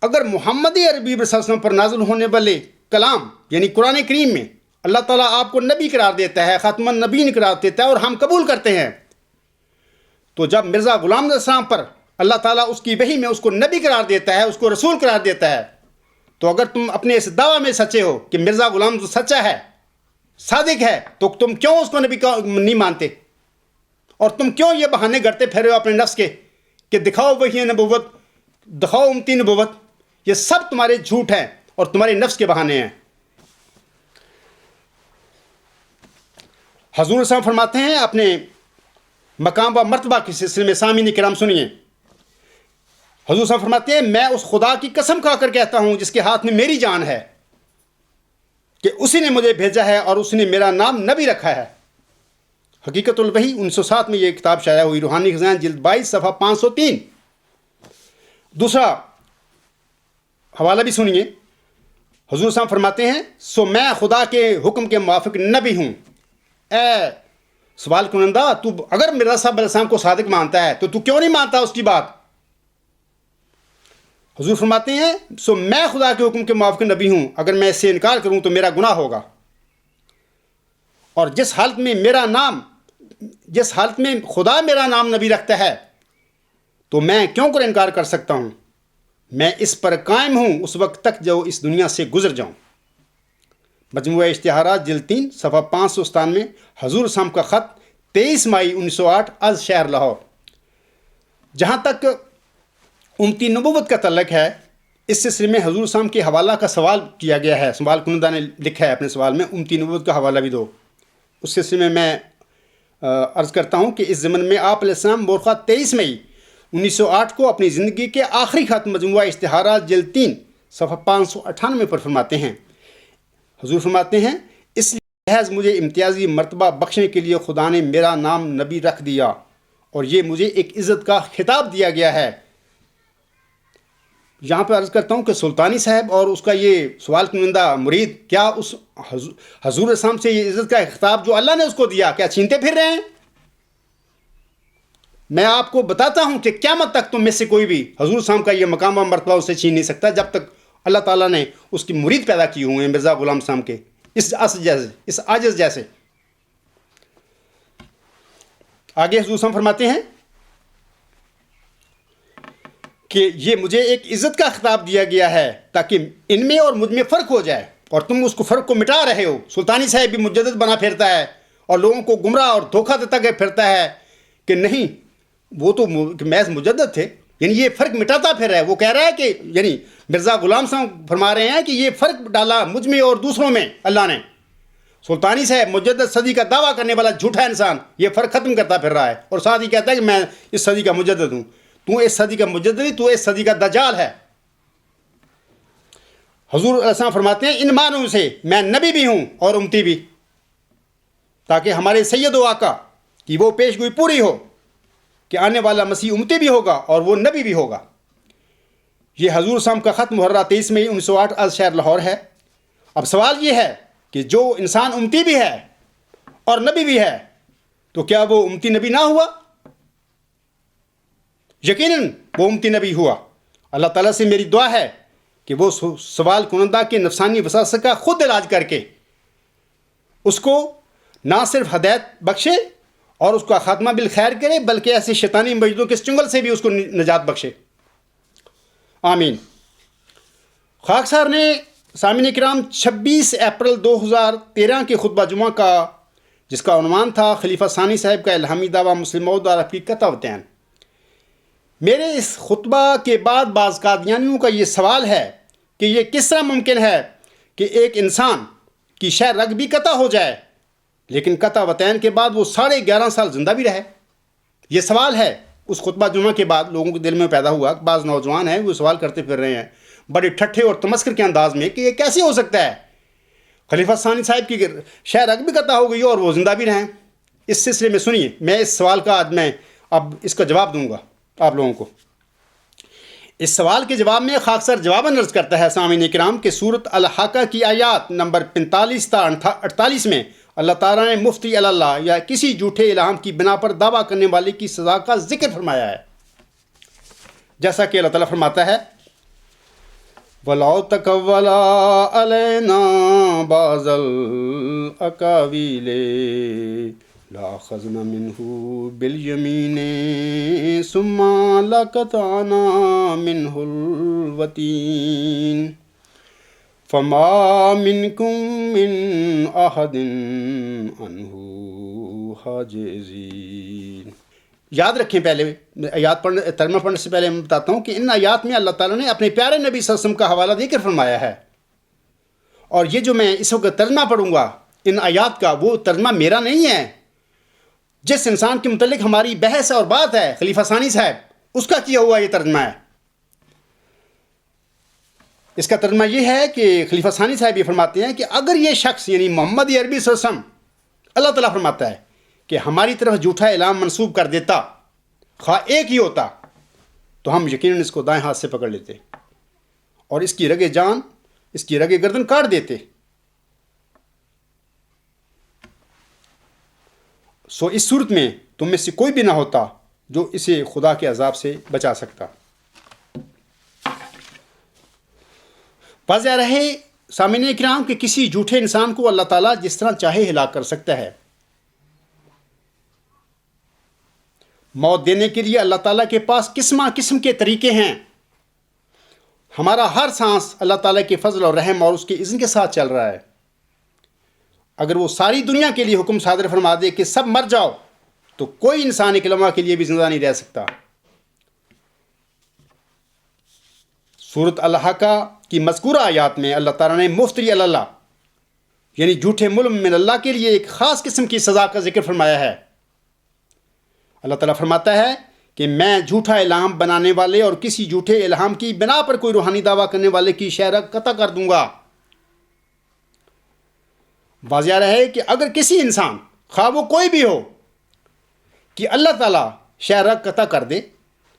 اگر محمد عربی صلی اللہ علیہ وسلم پر نازل ہونے والے کلام یعنی قرآن کریم میں اللہ تعالیٰ آپ کو نبی قرار دیتا ہے، خاتم النبیین قرار دیتا ہے اور ہم قبول کرتے ہیں، تو جب مرزا غلام علیہ السلام پر اللہ تعالیٰ اس کی وحی میں اس کو نبی قرار دیتا ہے، اس کو رسول قرار دیتا ہے، تو اگر تم اپنے اس دعویٰ میں سچے ہو کہ مرزا غلام تو سچا ہے، صادق ہے، تو تم کیوں اس کو نبی کا نہیں مانتے؟ اور تم کیوں یہ بہانے کرتے پھر ہو اپنے نفس کے کہ دکھاؤ وحی نبوت، دکھاؤ امتی نبوت؟ یہ سب تمہارے جھوٹ ہیں اور تمہارے نفس کے بہانے ہیں۔ حضور صاحب فرماتے ہیں اپنے مقام و مرتبہ کے سلسلے میں، سامعین کرام سنیے، حضور صاحب فرماتے ہیں میں اس خدا کی قسم کھا کر کہتا ہوں جس کے ہاتھ میں میری جان ہے کہ اسی نے مجھے بھیجا ہے اور اس نے میرا نام نبی رکھا ہے۔ حقیقت الوحی 1907 میں یہ کتاب شائع ہوئی، روحانی خزائن جلد 22 صفحہ 503۔ دوسرا حوالہ بھی سنیے، حضور صاحب فرماتے ہیں سو میں خدا کے حکم کے موافق نبی ہوں۔ اے سوال کنندہ، تو اگر مرزا صاحب علیہ السلام کو صادق مانتا ہے تو کیوں نہیں مانتا اس کی بات؟ حضور فرماتے ہیں سو میں خدا کے حکم کے موافق نبی ہوں، اگر میں اس سے انکار کروں تو میرا گناہ ہوگا، اور جس حالت میں خدا میرا نام نبی رکھتا ہے تو میں کیوں کر انکار کر سکتا ہوں؟ میں اس پر قائم ہوں اس وقت تک جو اس دنیا سے گزر جاؤں۔ مجموعہ اشتہارات جلد 3 صفحہ 597، حضور صاحب کا خط 23 مئی 1908 از شہر لاہور۔ جہاں تک امتی نبوت کا تعلق ہے، اس سلسلے میں حضور صاحب کے حوالہ کا سوال کیا گیا ہے، سوال کنندہ نے لکھا ہے اپنے سوال میں امتی نبوت کا حوالہ بھی دو۔ اس سلسلے میں عرض کرتا ہوں کہ اس ضمن میں آپ علیہ السلام مورخہ 23 مئی 1908 کو اپنی زندگی کے آخری خط مجموعہ اشتہارات جلد 3 صفحہ 598 پر فرماتے ہیں، حضور فرماتے ہیں اس لحاظ مجھے امتیازی مرتبہ بخشنے کے لیے خدا نے میرا نام نبی رکھ دیا، اور یہ مجھے ایک عزت کا خطاب دیا گیا ہے۔ یہاں پہ عرض کرتا ہوں کہ سلطانی صاحب اور اس کا یہ سوال کنندہ مرید کیا اس حضور السلام سے یہ عزت کا خطاب جو اللہ نے اس کو دیا کیا چھینتے پھر رہے ہیں؟ میں آپ کو بتاتا ہوں کہ قیامت تک تم میں سے کوئی بھی حضور صاحب کا یہ مقام و مرتبہ اسے چھین نہیں سکتا، جب تک اللہ تعالیٰ نے اس کی مرید پیدا کی ہوئے ہیں مرزا غلام صاحب کے اس عاجز جیسے۔ آگے حضور صاحب فرماتے ہیں کہ یہ مجھے ایک عزت کا خطاب دیا گیا ہے تاکہ ان میں اور مجھ میں فرق ہو جائے، اور تم اس کو فرق کو مٹا رہے ہو۔ سلطانی صاحب بھی مجدد بنا پھرتا ہے اور لوگوں کو گمراہ اور دھوکہ دیتا پھرتا ہے کہ نہیں وہ تو محض مجدد تھے، یعنی یہ فرق مٹاتا پھر رہا ہے۔ وہ کہہ رہا ہے کہ یعنی مرزا غلام صاحب فرما رہے ہیں کہ یہ فرق ڈالا مجھ میں اور دوسروں میں اللہ نے۔ سلطانی صاحب مجدد صدی کا دعویٰ کرنے والا جھوٹا انسان یہ فرق ختم کرتا پھر رہا ہے، اور ساتھ ہی کہتا ہے کہ میں اس صدی کا مجدد ہوں۔ تو اس صدی کا مجدد، تو اس صدی کا دجال ہے۔ حضور علیہ السلام فرماتے ہیں ان معنوں سے میں نبی بھی ہوں اور امتی بھی، تاکہ ہمارے سید و آقا کی وہ پیش گوئی پوری ہو کہ آنے والا مسیح امتی بھی ہوگا اور وہ نبی بھی ہوگا۔ یہ حضور صاحب کا خط محرہ 23 مئی 1908 از شہر لاہور ہے۔ اب سوال یہ ہے کہ جو انسان امتی بھی ہے اور نبی بھی ہے تو کیا وہ امتی نبی نہ ہوا؟ یقیناً وہ امتی نبی ہوا۔ اللہ تعالیٰ سے میری دعا ہے کہ وہ سوال کنندہ کے نفسانی وساوس کا خود علاج کر کے اس کو نہ صرف ہدایت بخشے اور اس کا خاتمہ بالخیر کرے، بلکہ ایسے شیطانی مجدوں کے چنگل سے بھی اس کو نجات بخشے، آمین۔ خاکسار نے سامعین کرام 26 اپریل 2013 کے خطبہ جمعہ کا، جس کا عنوان تھا خلیفہ ثانی صاحب کا الہامی دعویٰ مسلم موعود اور آپ کی قطع وطین، میرے اس خطبہ کے بعد بعض قادیانیوں کا یہ سوال ہے کہ یہ کس طرح ممکن ہے کہ ایک انسان کی شہ رگ بھی قطع ہو جائے لیکن قطع وطین کے بعد وہ 11.5 سال زندہ بھی رہے؟ یہ سوال ہے اس خطبہ جمعہ کے بعد لوگوں کے دل میں پیدا ہوا۔ بعض نوجوان ہیں وہ سوال کرتے پھر رہے ہیں بڑے ٹھٹھے اور تمسخر کے انداز میں کہ یہ کیسے ہو سکتا ہے، خلیفہ ثانی صاحب کی شہ رگ بھی قطع ہو گئی اور وہ زندہ بھی رہیں۔ اس سلسلے میں سنیے، میں اس سوال کا آج میں اب اس کا جواب دوں گا آپ لوگوں کو۔ اس سوال کے جواب میں خاکسار جواباً عرض کرتا ہے سامعین کرام کہ سورۃ الحاقہ کی آیات نمبر 45 تا 48 میں اللہ تعالیٰ نے مفتری اللہ یا کسی جھوٹے الہام کی بنا پر دعویٰ کرنے والے کی سزا کا ذکر فرمایا ہے، جیسا کہ اللہ تعالیٰ فرماتا ہے وَلَوْ تَقَوَّلَ عَلَيْنَا بَعْضَ الْأَقَاوِيلِ لَأَخَذْنَا مِنْهُ بِالْيَمِينِ ثُمَّ لَقَطَعْنَا مِنْهُ الْوَتِينَ فَمَا مِنْكُمْ مِنْ أَحَدٍ عَنْهُ حَاجِزِينَ۔ یاد رکھیں، پہلے آیات ترجمہ پڑھنے سے پہلے میں بتاتا ہوں کہ ان آیات میں اللہ تعالیٰ نے اپنے پیارے نبی صلی اللہ علیہ وسلم کا حوالہ دے کر فرمایا ہے، اور یہ جو میں اس وقت ترجمہ پڑھوں گا ان آیات کا، وہ ترجمہ میرا نہیں ہے۔ جس انسان کے متعلق ہماری بحث اور بات ہے خلیفہ ثانی صاحب، اس کا کیا ہوا یہ ترجمہ ہے۔ اس کا ترجمہ یہ ہے کہ خلیفہ ثانی صاحب یہ فرماتے ہیں کہ اگر یہ شخص یعنی محمد عربی صلی اللہ علیہ وسلم، اللہ تعالیٰ فرماتا ہے کہ ہماری طرف جھوٹا اعلام منسوب کر دیتا، خواہ ایک ہی ہوتا، تو ہم یقیناً اس کو دائیں ہاتھ سے پکڑ لیتے اور اس کی رگے جان، اس کی رگے گردن کاٹ دیتے۔ سو اس صورت میں تم میں سے کوئی بھی نہ ہوتا جو اسے خدا کے عذاب سے بچا سکتا۔ واضح رہے سامعین کرام کہ کسی جھوٹے انسان کو اللہ تعالیٰ جس طرح چاہے ہلاک کر سکتا ہے۔ موت دینے کے لیے اللہ تعالیٰ کے پاس قسم کے طریقے ہیں۔ ہمارا ہر سانس اللہ تعالیٰ کے فضل اور رحم اور اس کے اذن کے ساتھ چل رہا ہے۔ اگر وہ ساری دنیا کے لیے حکم صادر فرما دے کہ سب مر جاؤ، تو کوئی انسان ایک لمحہ کے لیے بھی زندہ نہیں رہ سکتا۔ سورۃ الحاقہ کی مذکورہ آیات میں اللہ تعالیٰ نے مفتری اللہ یعنی جھوٹے ملم من اللہ کے لیے ایک خاص قسم کی سزا کا ذکر فرمایا ہے۔ اللہ تعالیٰ فرماتا ہے کہ میں جھوٹا الہام بنانے والے اور کسی جھوٹے الہام کی بنا پر کوئی روحانی دعویٰ کرنے والے کی شہ رگ قطع کر دوں گا۔ واضح رہے کہ اگر کسی انسان، خواہ وہ کوئی بھی ہو، کہ اللہ تعالیٰ شہ رگ قطع کر دے،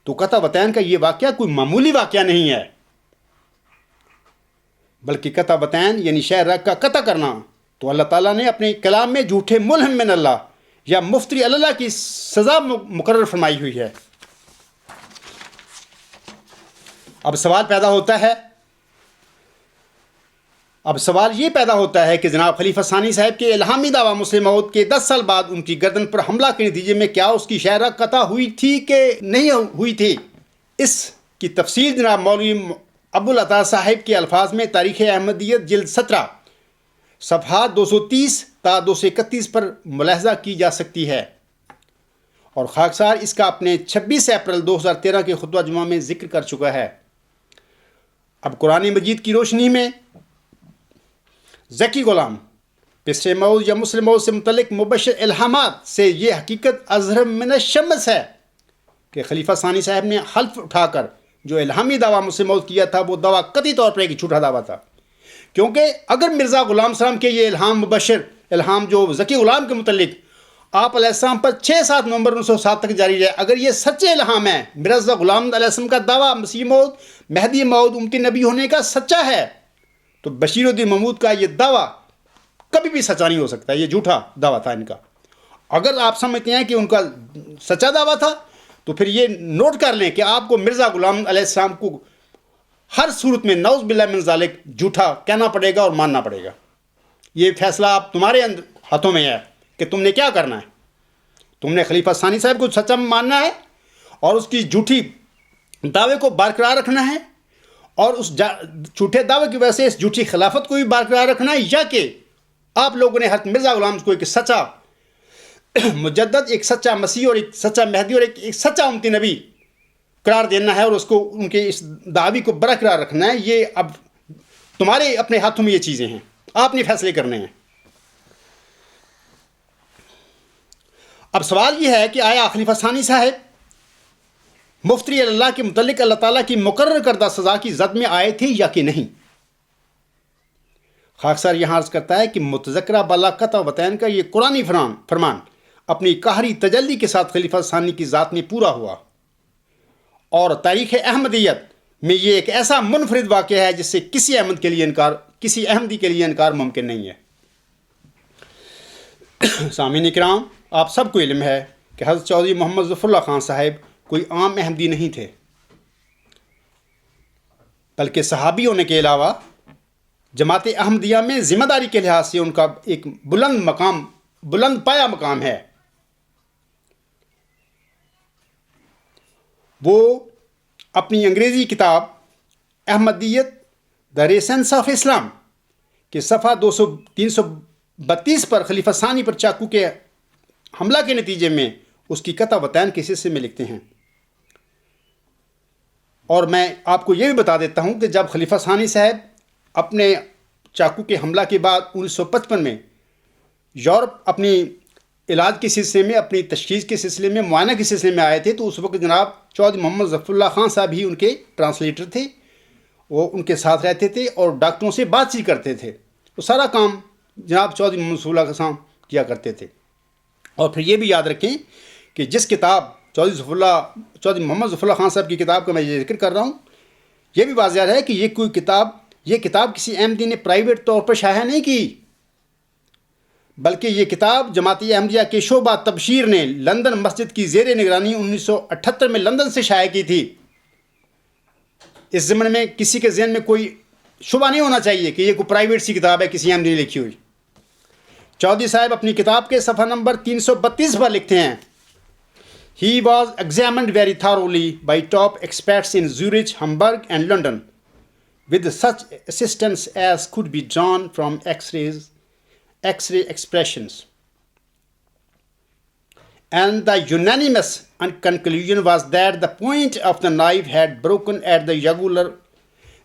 تو قطع وطین کا یہ واقعہ کوئی معمولی واقعہ نہیں ہے، بلکہ قطع وطین یعنی شہ رگ کا قطع کرنا تو اللہ تعالیٰ نے اپنے کلام میں جھوٹے ملہم من اللہ یا مفتری اللہ کی سزا مقرر فرمائی ہوئی ہے۔ اب سوال یہ پیدا ہوتا ہے کہ جناب خلیفہ ثانی صاحب کے الہامی دعویٰ مسلم موعود کے 10 سال بعد ان کی گردن پر حملہ کے نتیجے میں کیا اس کی شہ رگ قطع ہوئی تھی کہ نہیں ہوئی تھی؟ اس کی تفصیل جناب مولوی ابوالعطا صاحب کے الفاظ میں تاریخ احمدیت جلد 17 صفحات 230 تا 231 پر ملاحظہ کی جا سکتی ہے، اور خاکسار اس کا اپنے 26 اپریل 2013 کے خطبہ جمعہ میں ذکر کر چکا ہے۔ اب قرآن مجید کی روشنی میں ذکی غلام پسر موعود یا مسلم موعود سے متعلق مبشر الہامات سے یہ حقیقت اظہر من الشمس ہے کہ خلیفہ ثانی صاحب نے حلف اٹھا کر جو الہامی دعویٰ مسلم موعود کیا تھا وہ دعویٰ قطعی طور پر ایک جھوٹا دعویٰ تھا، کیونکہ اگر مرزا غلام سلام کے یہ الہام مبشر الہام جو ذکی غلام کے متعلق آپ علیہ السلام پر 6-7 نومبر 1907 تک جاری رہے، اگر یہ سچے الہام ہے، مرزا غلام علیہ السلام کا دعویٰ مسیح موعود مہدی موعود امتی نبی ہونے کا سچا ہے، تو بشیر الدین محمود کا یہ دعویٰ کبھی بھی سچا نہیں ہو سکتا، یہ جھوٹا دعویٰ تھا ان کا۔ اگر آپ سمجھتے ہیں کہ ان کا سچا دعویٰ تھا تو پھر یہ نوٹ کر لیں کہ آپ کو مرزا غلام علیہ السلام کو ہر صورت میں نعوذ باللہ من ذالک جھوٹا کہنا پڑے گا اور ماننا پڑے گا. یہ فیصلہ آپ تمہارے ہاتھوں میں ہے کہ تم نے کیا کرنا ہے. تم نے خلیفہ ثانی صاحب کو سچا ماننا ہے اور اس کی جھوٹی دعوے کو برقرار رکھنا ہے اور اس جھوٹے دعوے کی وجہ سے اس جھوٹی خلافت کو بھی برقرار رکھنا ہے، یا کہ آپ لوگوں نے حضرت مرزا غلام کو ایک سچا مجدد، ایک سچا مسیح اور ایک سچا مہدی اور ایک سچا امتی نبی قرار دینا ہے اور اس کو ان کے اس دعوی کو برقرار رکھنا ہے. یہ اب تمہارے اپنے ہاتھوں میں یہ چیزیں ہیں، آپ نے فیصلے کرنے ہیں. اب سوال یہ ہے کہ آیا خلیفہ ثانی صاحب مفتری اللہ کے متعلق اللہ تعالیٰ کی مقرر کردہ سزا کی زد میں آئے تھے یا کہ نہیں؟ خاکسار یہاں عرض کرتا ہے کہ متذکرہ بالا قطع وطین کا یہ قرآنی فرمان اپنی قہری تجلی کے ساتھ خلیفہ ثانی کی ذات میں پورا ہوا، اور تاریخ احمدیت میں یہ ایک ایسا منفرد واقعہ ہے جس سے کسی احمدی کے لیے انکار ممکن نہیں ہے. سامعین کرام، آپ سب کو علم ہے کہ حضرت چودھری محمد ظفر اللہ خان صاحب کوئی عام احمدی نہیں تھے، بلکہ صحابی ہونے کے علاوہ جماعت احمدیہ میں ذمہ داری کے لحاظ سے ان کا ایک بلند پایا مقام ہے. وہ اپنی انگریزی کتاب احمدیت دا ریسنس آف اسلام کے صفحہ 332 پر خلیفہ ثانی پر چاقو کے حملہ کے نتیجے میں اس کی قطع وطین کے حصے میں لکھتے ہیں. اور میں آپ کو یہ بھی بتا دیتا ہوں کہ جب خلیفہ ثانی صاحب اپنے چاقو کے حملہ کے بعد 1955 میں یورپ اپنی علاج کے سلسلے میں، اپنی تشخیص کے سلسلے میں، معائنہ کے سلسلے میں آئے تھے، تو اس وقت جناب چودھری محمد ظفر اللہ خان صاحب ہی ان کے ٹرانسلیٹر تھے. وہ ان کے ساتھ رہتے تھے اور ڈاکٹروں سے بات چیت کرتے تھے. وہ سارا کام جناب چودھری محمد ظفر اللہ خان کیا کرتے تھے. اور پھر یہ بھی یاد رکھیں کہ جس کتاب چودھری محمد ظفر اللہ خان صاحب کی کتاب کا میں یہ ذکر کر رہا ہوں، یہ بھی واضح ہے کہ یہ کتاب کسی احمدی نے پرائیویٹ طور پر شائع نہیں کی، بلکہ یہ کتاب جماعت احمدیہ کے شعبہ تبشیر نے لندن مسجد کی زیر نگرانی 1978 میں لندن سے شائع کی تھی. اس ضمن میں کسی کے ذہن میں کوئی شبہ نہیں ہونا چاہیے کہ یہ کوئی پرائیویٹ سی کتاب ہے کسی احمدی نے لکھی ہوئی. چودھری صاحب اپنی کتاب کے صفحہ نمبر 332 پر لکھتے ہیں: He was examined very thoroughly by top experts in Zurich, Hamburg and London, with such assistance as could be drawn from X-ray expressions. And the unanimous conclusion was that the point of the knife had broken at the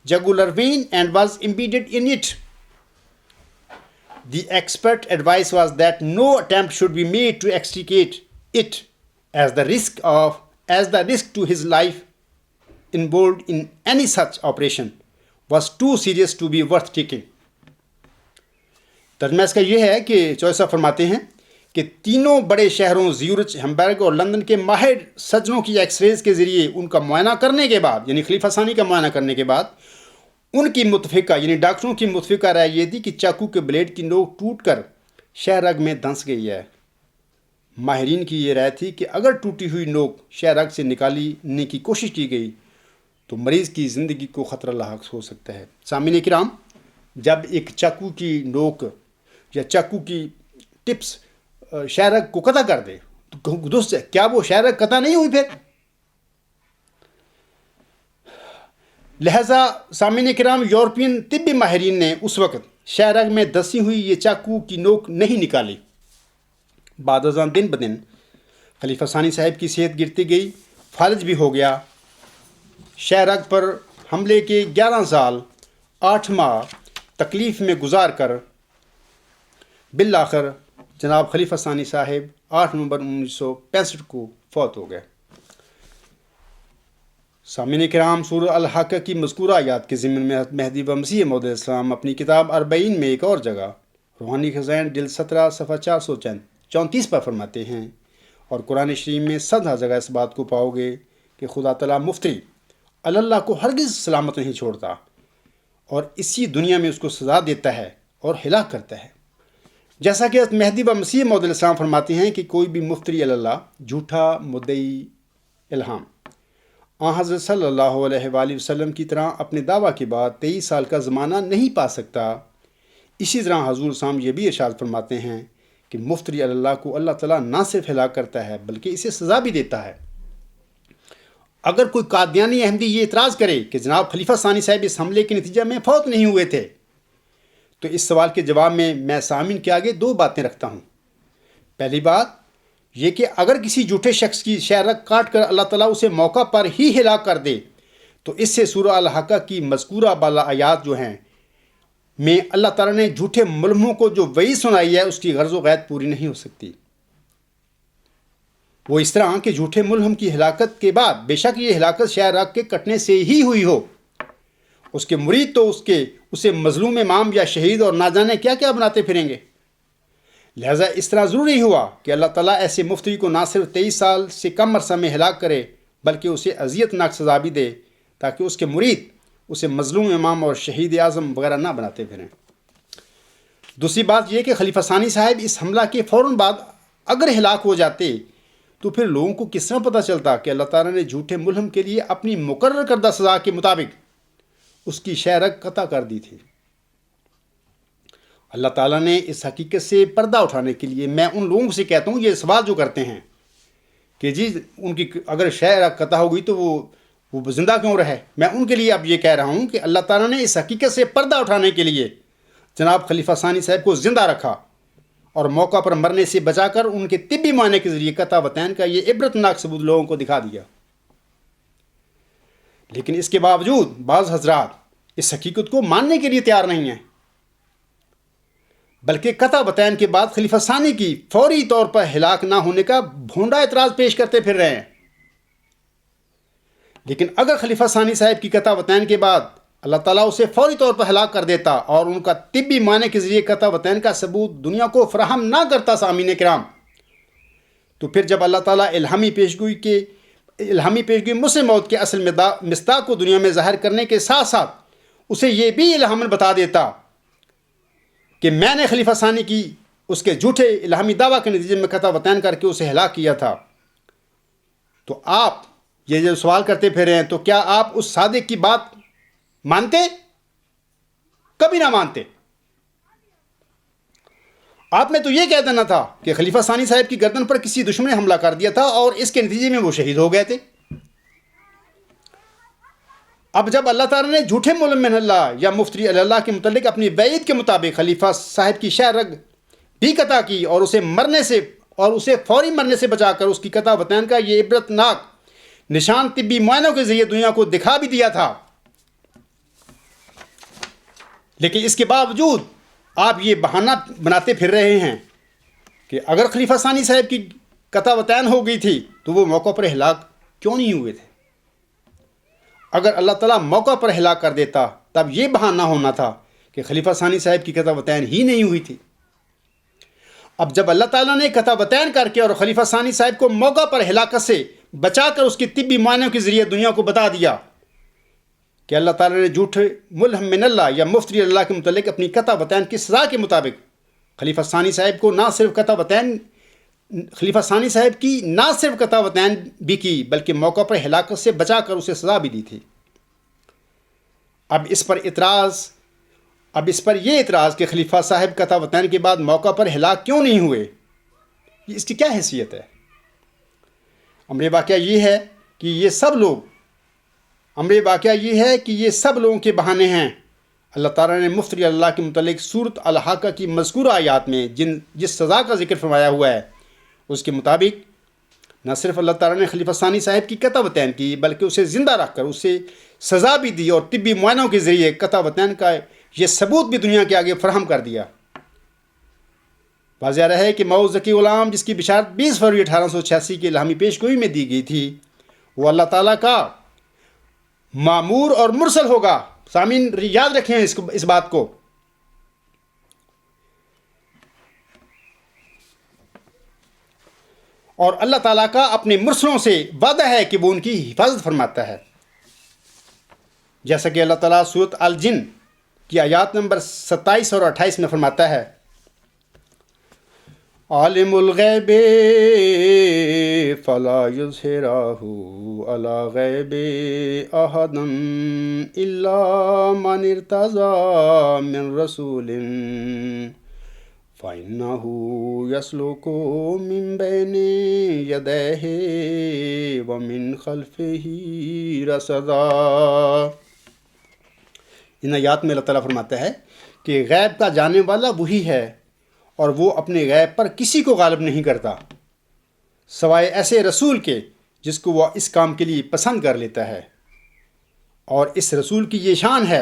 jugular vein and was embedded in it. The expert advice was that no attempt should be made to extricate it, as the risk to his life involved in any such operation was too serious to be worth taking. ترجمہ اس کا یہ ہے کہ چودھری صاحب فرماتے ہیں کہ تینوں بڑے شہروں زیورچ، ہیمبرگ اور لندن کے ماہر سرجنوں کی ایکس ریز کے ذریعے ان کا معائنہ کرنے کے بعد، یعنی خلیفہ ثانی کا معائنہ کرنے کے بعد، ان کی متفقہ یعنی ڈاکٹروں کی متفقہ رائے یہ تھی کہ چاقو کے بلیڈ کی نوک ٹوٹ کر شہ رگ میں دھنس گئی ہے. ماہرین کی یہ رائے تھی کہ اگر ٹوٹی ہوئی نوک شہ رگ سے نکالنے کی کوشش کی گئی تو مریض کی زندگی کو خطرہ لاحق ہو سکتا ہے. سامعین کرام، جب ایک چاقو کی نوک یا چاقو کی ٹپس شہ رگ کو قطع کر دے تو درست ہے، کیا وہ شہ رگ قطع نہیں ہوئی پھر؟ لہذا سامعین کرام، یورپین طبی ماہرین نے اس وقت شہ رگ میں دسی ہوئی یہ چاقو کی نوک نہیں نکالی. بعد ازاں دن بدن خلیفہ ثانی صاحب کی صحت گرتی گئی، فالج بھی ہو گیا. شہ رگ پر حملے کے 11 سال 8 ماہ تکلیف میں گزار کر بالآخر جناب خلیفہ ثانی صاحب 8 نومبر 1965 کو فوت ہو گئے. سامعین کرام، سورہ الحق کی مذکورہ آیات کے ضمن میں مہدی و مسیح موعود علیہ السلام اپنی کتاب 40 میں ایک اور جگہ روحانی خزائن جلد 17 صفحہ 434 پر فرماتے ہیں، اور قرآن شریف میں 100 جگہ اس بات کو پاؤ گے کہ خدا تعالیٰ مفتری اللہ کو ہرگز سلامت نہیں چھوڑتا اور اسی دنیا میں اس کو سزا دیتا ہے اور ہلاک کرتا ہے. جیسا کہ مہدی و مسیح موعود علیہ السلام فرماتے ہیں کہ کوئی بھی مفتری اللہ، جھوٹا مدعی الہام۔ حضرت صلی اللہ علیہ وآلہ وسلم کی طرح اپنے دعویٰ کے بعد 23 سال کا زمانہ نہیں پا سکتا۔ اسی طرح حضور صاحب یہ بھی ارشاد فرماتے ہیں کہ مفتری اللہ کو اللہ تعالیٰ نہ صرف ہلاک کرتا ہے بلکہ اسے سزا بھی دیتا ہے۔ اگر کوئی قادیانی احمدی یہ اعتراض کرے کہ جناب خلیفہ ثانی صاحب اس حملے کے نتیجہ میں فوت نہیں ہوئے تھے، تو اس سوال کے جواب میں سامعین کے آگے 2 باتیں رکھتا ہوں۔ پہلی بات یہ کہ اگر کسی جھوٹے شخص کی شہ رگ کاٹ کر اللہ تعالیٰ اسے موقع پر ہی ہلاک کر دے تو اس سے سورہ الحاقہ کی مذکورہ بالا آیات جو ہیں میں اللہ تعالیٰ نے جھوٹے ملموں کو جو وعید سنائی ہے اس کی غرض و غایت پوری نہیں ہو سکتی۔ وہ اس طرح کہ جھوٹے ملہم کی ہلاکت کے بعد بے شک یہ ہلاکت شہ رگ کے کٹنے سے ہی ہوئی ہو، اس کے مرید تو اسے مظلوم امام یا شہید اور نہ جانے کیا کیا بناتے پھریں گے۔ لہٰذا اس طرح ضروری ہوا کہ اللہ تعالیٰ ایسے مفتری کو نہ صرف 23 سال سے کم عرصہ میں ہلاک کرے بلکہ اسے اذیت ناک سزا بھی دے تاکہ اس کے مرید اسے مظلوم امام اور شہید اعظم وغیرہ نہ بناتے پھریں۔ دوسری بات یہ کہ خلیفہ ثانی صاحب اس حملہ کے فوراً بعد اگر ہلاک ہو جاتے تو پھر لوگوں کو کس طرح پتہ چلتا کہ اللہ تعالیٰ نے جھوٹے ملہم کے لیے اپنی مقرر کردہ سزا کے مطابق اس کی شہ رگ قطع کر دی تھی۔ اللہ تعالیٰ نے اس حقیقت سے پردہ اٹھانے کے لیے میں ان لوگوں سے کہتا ہوں یہ سوال جو کرتے ہیں کہ جی ان کی اگر شہ رگ قطع ہو گئی تو وہ زندہ کیوں رہے، میں ان کے لیے اب یہ کہہ رہا ہوں کہ اللہ تعالیٰ نے اس حقیقت سے پردہ اٹھانے کے لیے جناب خلیفہ ثانی صاحب کو زندہ رکھا اور موقع پر مرنے سے بچا کر ان کے طبی معائنے کے ذریعے قطع وطین کا یہ عبرتناک ثبوت لوگوں کو دکھا دیا۔ لیکن اس کے باوجود بعض حضرات اس حقیقت کو ماننے کے لیے تیار نہیں ہیں، بلکہ قطع وطین کے بعد خلیفہ ثانی کی فوری طور پر ہلاک نہ ہونے کا بھونڈا اعتراض پیش کرتے پھر رہے ہیں۔ لیکن اگر خلیفہ ثانی صاحب کی قطع وطین کے بعد اللہ تعالیٰ اسے فوری طور پر ہلاک کر دیتا اور ان کا طبی معائنے کے ذریعے قطع وطین کا ثبوت دنیا کو فراہم نہ کرتا سامعین کرام، تو پھر جب اللہ تعالیٰ الہامی پیشگوئی مسلم موت کے اصل مصداق کو دنیا میں ظاہر کرنے کے ساتھ ساتھ اسے یہ بھی الہاماً بتا دیتا کہ میں نے خلیفہ ثانی کی اس کے جھوٹے الہامی دعویٰ کے نتیجے میں قطع وطین کر کے اسے ہلاک کیا تھا، تو آپ یہ جو سوال کرتے پھر رہے ہیں تو کیا آپ اس صادق کی بات مانتے؟ کبھی نہ مانتے۔ آپ نے تو یہ کہہ دینا تھا کہ خلیفہ ثانی صاحب کی گردن پر کسی دشمن نے حملہ کر دیا تھا اور اس کے نتیجے میں وہ شہید ہو گئے تھے۔ اب جب اللہ تعالیٰ نے جھوٹے ملم من اللہ یا مفتری اللہ کے متعلق اپنی وعید کے مطابق خلیفہ صاحب کی شہ رگ بھی قطع کی اور اسے فوری مرنے سے بچا کر اس کی قطع وطین کا یہ عبرتناک نشان طبی معائنوں کے ذریعے دنیا کو دکھا بھی دیا تھا، لیکن اس کے باوجود آپ یہ بہانہ بناتے پھر رہے ہیں کہ اگر خلیفہ ثانی صاحب کی قطع وطین ہو گئی تھی تو وہ موقع پر ہلاک کیوں نہیں ہوئے تھے؟ اگر اللہ تعالیٰ موقع پر ہلاک کر دیتا تب یہ بہانہ ہونا تھا کہ خلیفہ ثانی صاحب کی قطع وطین ہی نہیں ہوئی تھی۔ اب جب اللہ تعالیٰ نے قطع وطین کر کے اور خلیفہ ثانی صاحب کو موقع پر ہلاکت سے بچا کر اس کی طبی معائنوں کے ذریعے دنیا کو بتا دیا کہ اللہ تعالیٰ نے جھوٹے ملہم من اللہ یا مفتری اللہ کے متعلق اپنی قطع وطین کی سزا کے مطابق خلیفہ ثانی صاحب کو خلیفہ ثانی صاحب کی نہ صرف قطع وطین بھی کی بلکہ موقع پر ہلاکت سے بچا کر اسے سزا بھی دی تھی۔ اب اس پر یہ اعتراض کہ خلیفہ صاحب قطع وطین کے بعد موقع پر ہلاک کیوں نہیں ہوئے، اس کی کیا حیثیت ہے؟ امر واقعہ یہ ہے کہ یہ سب لوگوں کے بہانے ہیں۔ اللہ تعالیٰ نے مفتری اللہ کے متعلق سورۃ الحاقہ کی مذکورہ آیات میں جس سزا کا ذکر فرمایا ہوا ہے اس کے مطابق نہ صرف اللہ تعالیٰ نے خلیفہ ثانی صاحب کی قطع وطین کی بلکہ اسے زندہ رکھ کر اسے سزا بھی دی اور طبی معائنوں کے ذریعے قطع وطین کا یہ ثبوت بھی دنیا کے آگے فراہم کر دیا۔ واضح رہے کہ مئو ذکی غلام جس کی بشارت 20 فروری 1886 کی الہامی پیشگوئی میں دی گئی تھی وہ اللہ تعالیٰ کا مامور اور مرسل ہوگا۔ سامعین یاد رکھیں اس بات کو۔ اور اللہ تعالیٰ کا اپنے مرسلوں سے وعدہ ہے کہ وہ ان کی حفاظت فرماتا ہے، جیسا کہ اللہ تعالیٰ سورۃ الجن کی آیات نمبر 27 اور 28 میں فرماتا ہے، عالم الغیب فلا یظہرہ علی غیب احدا الا من ارتضی من رسول فَإِنَّهُ يَسْلُكُ مِن بَيْنِ يَدَيْهِ وَمِن خَلْفِهِ رَصَدًا۔ ان آیات میں اللہ تعالیٰ فرماتا ہے کہ غیب کا جاننے والا وہی ہے اور وہ اپنے غیب پر کسی کو غالب نہیں کرتا سوائے ایسے رسول کے جس کو وہ اس کام کے لیے پسند کر لیتا ہے، اور اس رسول کی یہ شان ہے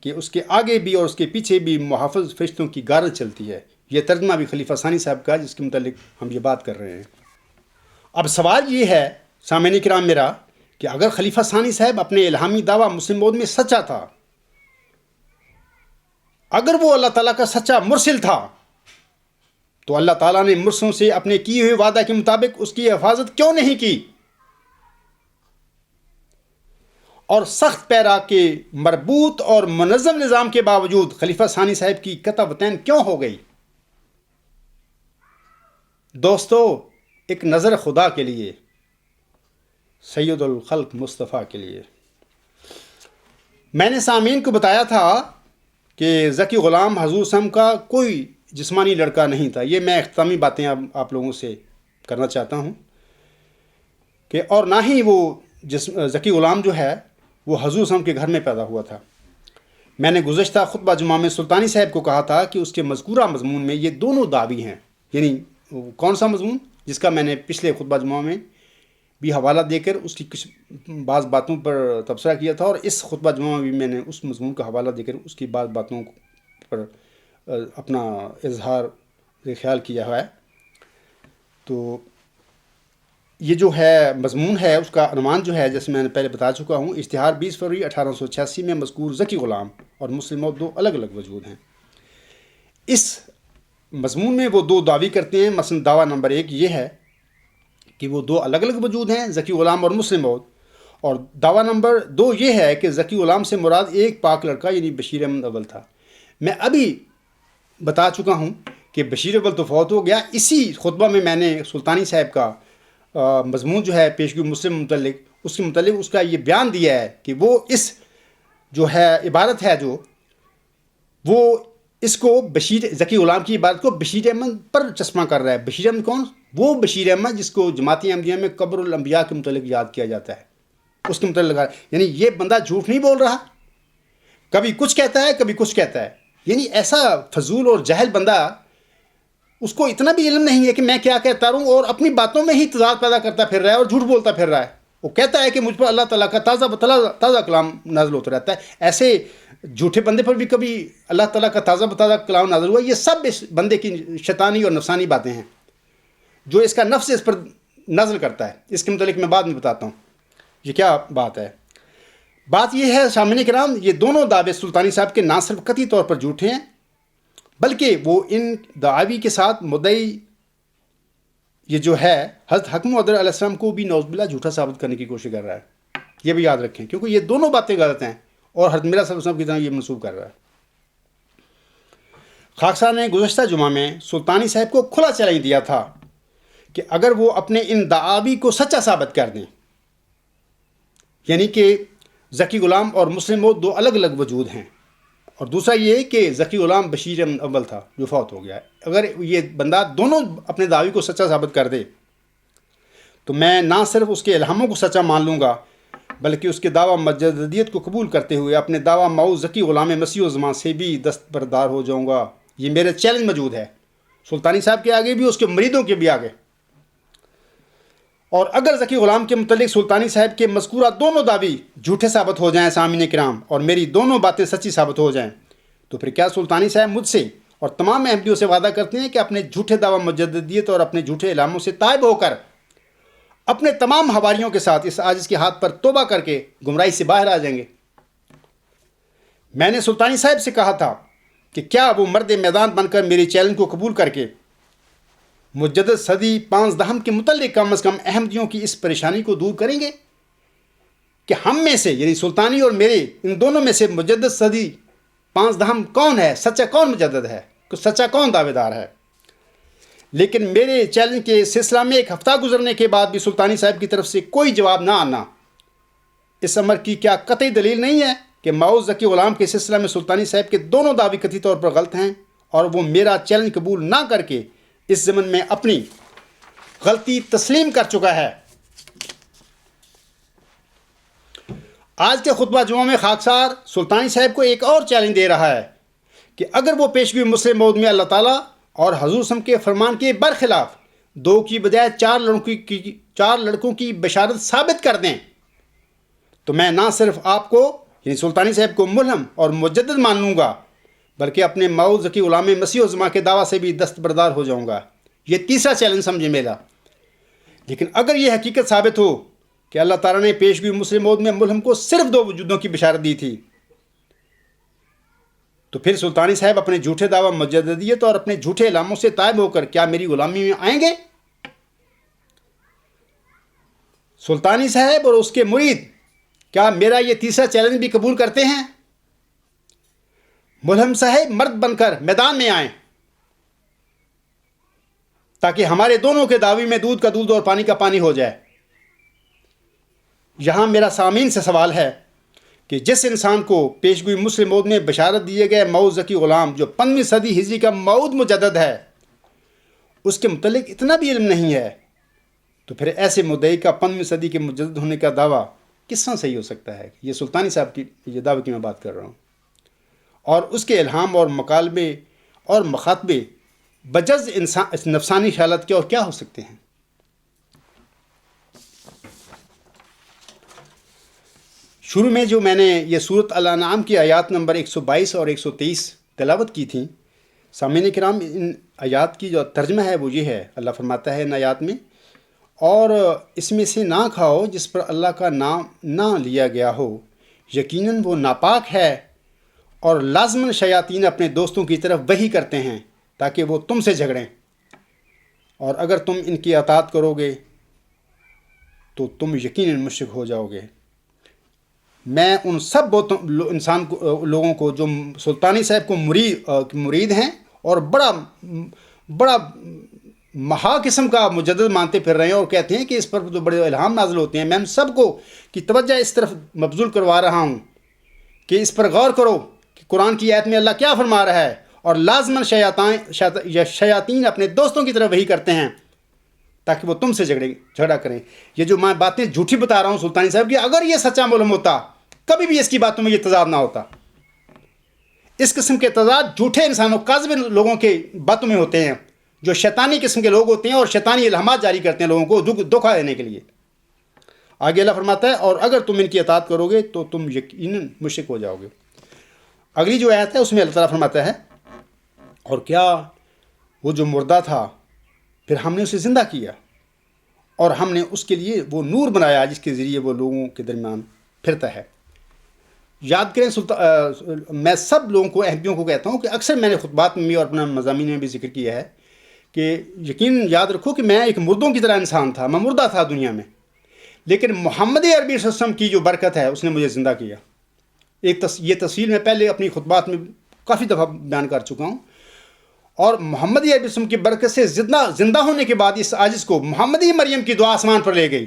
کہ اس کے آگے بھی اور اس کے پیچھے بھی محافظ فرشتوں کی گارد چلتی ہے۔ یہ ترجمہ بھی خلیفہ ثانی صاحب کا، جس کے متعلق ہم یہ بات کر رہے ہیں۔ اب سوال یہ ہے سامعین کرام میرا کہ اگر خلیفہ ثانی صاحب اپنے الہامی دعویٰ مسلم موعود میں سچا تھا، اگر وہ اللہ تعالیٰ کا سچا مرسل تھا، تو اللہ تعالیٰ نے مرسلوں سے اپنے کیے ہوئے وعدہ کے مطابق اس کی حفاظت کیوں نہیں کی؟ اور سخت پیرا کے مربوط اور منظم نظام کے باوجود خلیفہ ثانی صاحب کی قطع وطین کیوں ہو گئی؟ دوستو، ایک نظر خدا کے لیے، سید الخلق مصطفیٰ کے لیے، میں نے سامعین کو بتایا تھا کہ ذکی غلام حضور صلی اللہ علیہ وسلم کا کوئی جسمانی لڑکا نہیں تھا۔ یہ میں اختتامی باتیں آپ لوگوں سے کرنا چاہتا ہوں کہ اور نہ ہی وہ ذکی غلام جو ہے وہ حضور صلی اللہ علیہ وسلم کے گھر میں پیدا ہوا تھا۔ میں نے گزشتہ خطبہ جمعہ میں سلطانی صاحب کو کہا تھا کہ اس کے مذکورہ مضمون میں یہ دونوں دعوی ہیں، یعنی کون سا مضمون جس کا میں نے پچھلے خطبہ جمعہ میں بھی حوالہ دے کر اس کی کچھ بعض باتوں پر تبصرہ کیا تھا، اور اس خطبہ جمعہ میں بھی میں نے اس مضمون کا حوالہ دے کر اس کی بعض باتوں پر اپنا اظہار خیال کیا ہے۔ تو یہ جو ہے مضمون ہے، اس کا عنوان جو ہے جیسے میں نے پہلے بتا چکا ہوں، اشتہار 20 فروری 1886 میں مذکور ذکی غلام اور مسلم موعود دو الگ الگ وجود ہیں۔ اس مضمون میں وہ دو دعوی کرتے ہیں۔ مثلا دعویٰ نمبر 1 یہ ہے کہ وہ دو الگ الگ وجود ہیں، ذکی غلام اور مسلم موعود، اور دعویٰ نمبر 2 یہ ہے کہ ذکی غلام سے مراد ایک پاک لڑکا یعنی بشیر احمد اول تھا۔ میں ابھی بتا چکا ہوں کہ بشیر اول تو فوت ہو گیا۔ اسی خطبہ میں میں نے سلطانی صاحب کا مضمون جو ہے پیشگی مسلم متعلق اس کا یہ بیان دیا ہے کہ وہ اس جو ہے عبارت ہے جو وہ اس کو ذکی غلام کی عبارت کو بشیر احمد پر چشمہ کر رہا ہے۔ بشیر احمد کون؟ وہ بشیر احمد جس کو جماعت احمدیہ میں قبر الانبیاء کے متعلق یاد کیا جاتا ہے، اس کے متعلق یعنی یہ بندہ جھوٹ نہیں بول رہا، کبھی کچھ کہتا ہے کبھی کچھ کہتا ہے۔ یعنی ایسا فضول اور جاہل بندہ، اس کو اتنا بھی علم نہیں ہے کہ میں کیا کہتا رہوں، اور اپنی باتوں میں ہی تضاد پیدا کرتا پھر رہا ہے اور جھوٹ بولتا پھر رہا ہے۔ وہ کہتا ہے کہ مجھ پر اللہ تعالیٰ کا تازہ کلام نازل ہوتا رہتا ہے۔ ایسے جھوٹے بندے پر بھی کبھی اللہ تعالیٰ کا تازہ کلام نازل ہوا؟ یہ سب اس بندے کی شیطانی اور نفسانی باتیں ہیں جو اس کا نفس اس پر نازل کرتا ہے۔ اس کے متعلق میں بعد میں بتاتا ہوں یہ کیا بات ہے۔ بات یہ ہے سامعین کرام، یہ دونوں دعوے سلطانی صاحب کے نہ صرف قطعی طور پر جھوٹے ہیں، بلکہ وہ ان دعاوی کے ساتھ مدعی یہ جو ہے حضرت حکیم علیہ السلام کو بھی نعوذ باللہ جھوٹا ثابت کرنے کی کوشش کر رہا ہے۔ یہ بھی یاد رکھیں، کیونکہ یہ دونوں باتیں غلط ہیں اور حضرت مرزا صلی اللہ علیہ وسلم کی طرح یہ منسوب کر رہا ہے۔ خاکسار نے گزشتہ جمعہ میں سلطانی صاحب کو کھلا چیلنج دیا تھا کہ اگر وہ اپنے ان دعاوی کو سچا ثابت کر دیں، یعنی کہ ذکی غلام اور مسلم موعود دو الگ الگ وجود ہیں، اور دوسرا یہ کہ ذکی غلام بشیر احمد اول تھا جو فوت ہو گیا ہے، اگر یہ بندہ دونوں اپنے دعوی کو سچا ثابت کر دے تو میں نہ صرف اس کے الہاموں کو سچا مان لوں گا، بلکہ اس کے دعویٰ مجددیت کو قبول کرتے ہوئے اپنے دعویٰ مئو ذکی غلام مسیح الزمان سے بھی دستبردار ہو جاؤں گا۔ یہ میرے چیلنج موجود ہے سلطانی صاحب کے آگے بھی، اس کے مریدوں کے بھی آگے۔ اور اگر ذکی غلام کے متعلق سلطانی صاحب کے مذکورہ دونوں دعوی جھوٹے ثابت ہو جائیں سامعین کرام، اور میری دونوں باتیں سچی ثابت ہو جائیں، تو پھر کیا سلطانی صاحب مجھ سے اور تمام احمدیوں سے وعدہ کرتے ہیں کہ اپنے جھوٹے دعویٰ مجددیت اور اپنے جھوٹے الہاموں سے تائب ہو کر اپنے تمام حواریوں کے ساتھ اس عاجز کے ہاتھ پر توبہ کر کے گمراہی سے باہر آ جائیں گے؟ میں نے سلطانی صاحب سے کہا تھا کہ کیا وہ مرد میدان بن کر میری چیلنج کو قبول کر کے مجدد صدی 15 کے متعلق کم از کم احمدیوں کی اس پریشانی کو دور کریں گے کہ ہم میں سے یعنی سلطانی اور میرے ان دونوں میں سے مجدد صدی 15 کون ہے، سچا کون مجدد ہے، سچا کون دعوے دار ہے؟ لیکن میرے چیلنج کے سلسلہ میں ایک ہفتہ گزرنے کے بعد بھی سلطانی صاحب کی طرف سے کوئی جواب نہ آنا اس امر کی کیا قطعی دلیل نہیں ہے کہ ماؤز ذکی غلام کے سلسلہ میں سلطانی صاحب کے دونوں دعوے قطعی طور پر غلط ہیں اور وہ میرا چیلنج قبول نہ کر کے اس ضمن میں اپنی غلطی تسلیم کر چکا ہے؟ آج کے خطبہ جمعہ میں خاکسار سلطانی صاحب کو ایک اور چیلنج دے رہا ہے کہ اگر وہ پیشگوئی مسلم موعود میں اللہ تعالیٰ اور حضور صلی اللہ علیہ وسلم کے فرمان کے برخلاف 2 کی بجائے 4 لڑکوں کی بشارت ثابت کر دیں تو میں نہ صرف آپ کو یعنی سلطانی صاحب کو ملہم اور مجدد مان لوں گا بلکہ اپنے ماؤز ذکی غلام مسیح و زماں کے دعویٰ سے بھی دستبردار ہو جاؤں گا۔ یہ تیسرا چیلنج سمجھے میرا۔ لیکن اگر یہ حقیقت ثابت ہو کہ اللہ تعالیٰ نے پیشگوئی مسلم موعود میں ملہم کو صرف 2 وجودوں کی بشارت دی تھی تو پھر سلطانی صاحب اپنے جھوٹے دعویٰ مجددیت اور اپنے جھوٹے علاموں سے تائب ہو کر کیا میری غلامی میں آئیں گے؟ سلطانی صاحب اور اس کے مرید کیا میرا یہ تیسرا چیلنج بھی قبول کرتے ہیں؟ ملہم صاحب مرد بن کر میدان میں آئیں تاکہ ہمارے دونوں کے دعوی میں دودھ کا دودھ اور پانی کا پانی ہو جائے۔ یہاں میرا سامعین سے سوال ہے کہ جس انسان کو پیشگوئی مسلم موعود میں بشارت دیے گئے ماؤز ذکی غلام جو 5ویں صدی ہجری کا موعود مجدد ہے اس کے متعلق اتنا بھی علم نہیں ہے تو پھر ایسے مدعی کا 5ویں صدی کے مجدد ہونے کا دعویٰ کس طرح صحیح ہو سکتا ہے؟ یہ سلطانی صاحب کی یہ دعوے کی میں بات کر رہا ہوں، اور اس کے الہام اور مکالمے اور مخاطبے بجز نفسانی خیالات کے اور کیا ہو سکتے ہیں؟ شروع میں جو میں نے یہ سورۃ الانعام کی آیات نمبر 122 اور 123 تلاوت کی تھیں، سامعین کرام ان آیات کی جو ترجمہ ہے وہ یہ ہے، اللہ فرماتا ہے ان آیات میں، اور اس میں سے نہ کھاؤ جس پر اللہ کا نام نہ لیا گیا ہو، یقیناً وہ ناپاک ہے، اور لازماً شیاطین اپنے دوستوں کی طرف وحی کرتے ہیں تاکہ وہ تم سے جھگڑیں، اور اگر تم ان کی اطاعت کرو گے تو تم یقیناً مشرک ہو جاؤ گے۔ میں ان سب لوگوں کو جو سلطانی صاحب کو مرید ہیں اور بڑا مہا قسم کا مجدد مانتے پھر رہے ہیں اور کہتے ہیں کہ اس پر جو بڑے الہام نازل ہوتے ہیں، میں ان سب کو کی توجہ اس طرف مبذول کروا رہا ہوں کہ اس پر غور کرو کہ قرآن کی آیت میں اللہ کیا فرما رہا ہے، اور لازماً شیاطین اپنے دوستوں کی طرف وحی کرتے ہیں تاکہ وہ تم سے جھگڑا کریں۔ یہ جو میں باتیں جھوٹی بتا رہا ہوں سلطانی صاحب کی، اگر یہ سچا معلوم ہوتا کبھی بھی اس کی باتوں میں یہ تضاد نہ ہوتا۔ اس قسم کے تضاد جھوٹے انسانوں کاذب لوگوں کے باتوں میں ہوتے ہیں جو شیطانی قسم کے لوگ ہوتے ہیں اور شیطانی الہامات جاری کرتے ہیں لوگوں کو دھوکہ دینے کے لیے۔ آگے اللہ فرماتا ہے اور اگر تم ان کی اطاعت کرو گے تو تم یقیناً مشرک ہو جاؤ گے۔ اگلی جو آیت ہے اس میں اللہ تعالیٰ فرماتا ہے اور کیا وہ جو مردہ تھا پھر ہم نے اسے زندہ کیا اور ہم نے اس کے لیے وہ نور بنایا جس کے ذریعے وہ لوگوں کے درمیان پھرتا ہے۔ یاد کریں میں سب لوگوں کو احمدیوں کو کہتا ہوں کہ اکثر میں نے خطبات میں بھی اور اپنے مضامین میں بھی ذکر کیا ہے کہ یقین یاد رکھو کہ میں ایک مردوں کی طرح انسان تھا، میں مردہ تھا دنیا میں، لیکن محمد عربی صلی اللہ علیہ وسلم کی جو برکت ہے اس نے مجھے زندہ کیا۔ یہ تفصیل میں پہلے اپنی خطبات میں کافی دفعہ بیان کر چکا ہوں، اور محمد عربی وسلم کی برکت سے زندہ ہونے کے بعد اس عاجز کو محمدی مریم کی دعا آسمان پر لے گئی،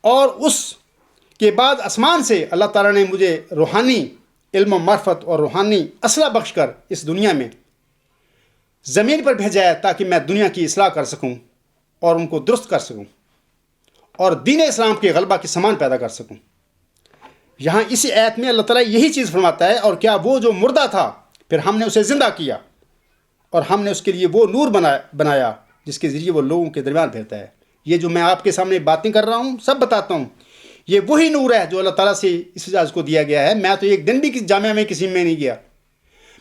اور اس کے بعد آسمان سے اللہ تعالیٰ نے مجھے روحانی علم و معرفت اور روحانی اسلحہ بخش کر اس دنیا میں زمین پر بھیجا ہے تاکہ میں دنیا کی اصلاح کر سکوں اور ان کو درست کر سکوں اور دین اسلام کے غلبہ کی سامان پیدا کر سکوں۔ یہاں اسی آیت میں اللہ تعالیٰ یہی چیز فرماتا ہے اور کیا وہ جو مردہ تھا پھر ہم نے اسے زندہ کیا اور ہم نے اس کے لیے وہ نور بنایا جس کے ذریعے وہ لوگوں کے درمیان پھرتا ہے۔ یہ جو میں آپ کے سامنے باتیں کر رہا ہوں سب بتاتا ہوں، یہ وہی نور ہے جو اللہ تعالیٰ سے اس اعزاز کو دیا گیا ہے۔ میں تو ایک دن بھی جامعہ میں کسی میں نہیں گیا،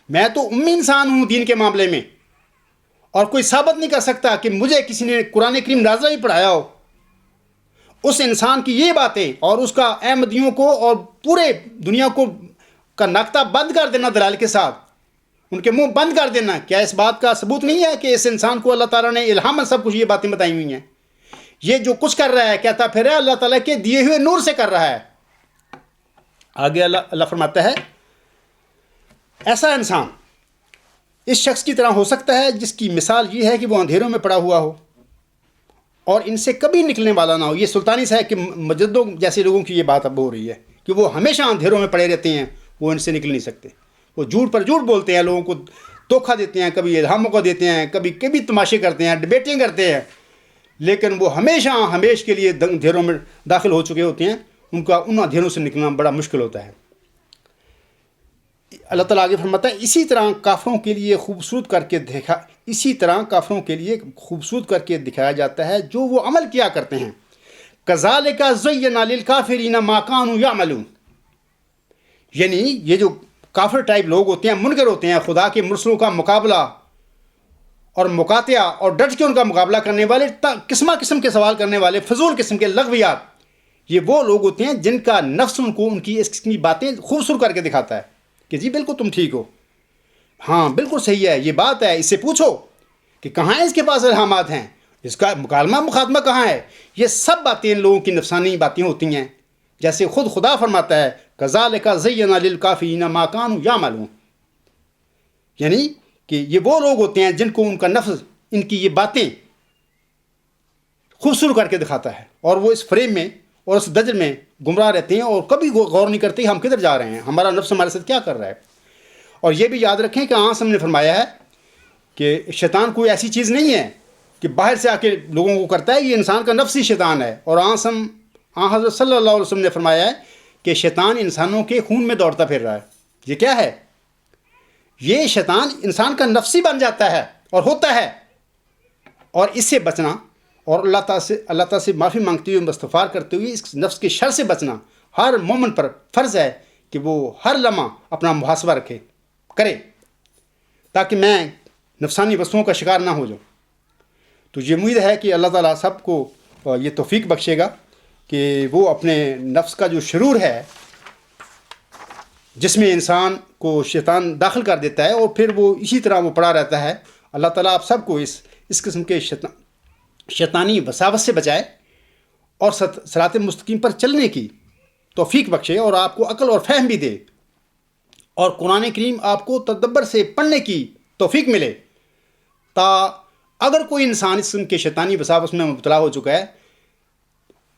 میں تو امی انسان ہوں دین کے معاملے میں، اور کوئی ثابت نہیں کر سکتا کہ مجھے کسی نے قرآن کریم نازلہ بھی پڑھایا ہو۔ اس انسان کی یہ باتیں اور اس کا احمدیوں کو اور پورے دنیا کو کا نقطہ بند کر دینا دلائل کے ساتھ، ان کے منہ بند کر دینا، کیا اس بات کا ثبوت نہیں ہے کہ اس انسان کو اللہ تعالیٰ نے الہاماً سب کچھ یہ باتیں بتائی ہوئی ہیں؟ یہ جو کچھ کر رہا ہے کہتا پھر ہے اللہ تعالیٰ کے دیے ہوئے نور سے کر رہا ہے۔ آگے اللہ فرماتا ہے ایسا انسان اس شخص کی طرح ہو سکتا ہے جس کی مثال یہ ہے کہ وہ اندھیروں میں پڑا ہوا ہو اور ان سے کبھی نکلنے والا نہ ہو. یہ سلطانی صاحب کہ مجدوں جیسے لوگوں کی یہ بات اب ہو رہی ہے کہ وہ ہمیشہ اندھیروں میں پڑے رہتے ہیں, وہ ان سے نکل نہیں سکتے. وہ جھوٹ پر جھوٹ بولتے ہیں, لوگوں کو دھوکہ دیتے ہیں, کبھی الہاموں کو دیتے ہیں, کبھی تماشے کرتے ہیں, ڈبیٹیں کرتے ہیں, لیکن وہ ہمیشہ ہمیش کے لیے اندھیروں میں داخل ہو چکے ہوتے ہیں. ان اندھیروں سے نکلنا بڑا مشکل ہوتا ہے. اللہ تعالیٰ آگے فرماتا ہے اسی طرح کافروں کے لیے خوبصورت کر کے دکھایا جاتا ہے جو وہ عمل کیا کرتے ہیں. کذالک زینا للکافرین ما کانوا یعملون. یعنی یہ جو کافر ٹائپ لوگ ہوتے ہیں, منکر ہوتے ہیں, خدا کے مرسلوں کا مقابلہ اور مقاطعہ اور ڈٹ کے ان کا مقابلہ کرنے والے, قسم کے سوال کرنے والے, فضول قسم کے لغویات, یہ وہ لوگ ہوتے ہیں جن کا نفس ان کو ان کی اس قسم کی باتیں خوبصورت کر کے دکھاتا ہے کہ جی بالکل تم ٹھیک ہو, ہاں بالکل صحیح ہے, یہ بات ہے, اس سے پوچھو کہ کہاں ہے اس کے پاس الہامات ہیں, اس کا مکالمہ مخاطمہ کہاں ہے. یہ سب باتیں ان لوگوں کی نفسانی باتیں ہوتی ہیں, جیسے خود خدا فرماتا ہے کذالک زینا للکافرین ما کانوا یعملون. یعنی کہ یہ وہ لوگ ہوتے ہیں جن کو ان کا نفس ان کی یہ باتیں خوبصورت کر کے دکھاتا ہے, اور وہ اس فریم میں اور اس دجل میں گمراہ رہتے ہیں اور کبھی غور نہیں کرتے ہم کدھر جا رہے ہیں, ہمارا نفس ہمارے ساتھ کیا کر رہا ہے. اور یہ بھی یاد رکھیں کہ آنس ہم نے فرمایا ہے کہ شیطان کوئی ایسی چیز نہیں ہے کہ باہر سے آ کے لوگوں کو کرتا ہے, یہ انسان کا نفسی شیطان ہے. اور حضرت صلی اللہ علیہ وسلم نے فرمایا ہے کہ شیطان انسانوں کے خون میں دوڑتا پھر رہا ہے. یہ کیا ہے؟ یہ شیطان انسان کا نفسی بن جاتا ہے اور ہوتا ہے, اور اس سے بچنا اور اللہ تعالیٰ سے معافی مانگتے ہوئے استغفار کرتے ہوئے اس نفس کے شر سے بچنا ہر مومن پر فرض ہے کہ وہ ہر لمحہ اپنا محاسبہ کرے تاکہ میں نفسانی وسوسوں کا شکار نہ ہو جاؤں. تو یہ امید ہے کہ اللہ تعالیٰ سب کو یہ توفیق بخشے گا کہ وہ اپنے نفس کا جو شرور ہے جس میں انسان کو شیطان داخل کر دیتا ہے اور پھر وہ اسی طرح وہ پڑا رہتا ہے, اللہ تعالیٰ آپ سب کو اس قسم کے شیطانی وساوس سے بچائے اور صراط مستقیم پر چلنے کی توفیق بخشے, اور آپ کو عقل اور فہم بھی دے, اور قرآن کریم آپ کو تدبر سے پڑھنے کی توفیق ملے, اگر کوئی انسان اس قسم کے شیطانی وساوس میں مبتلا ہو چکا ہے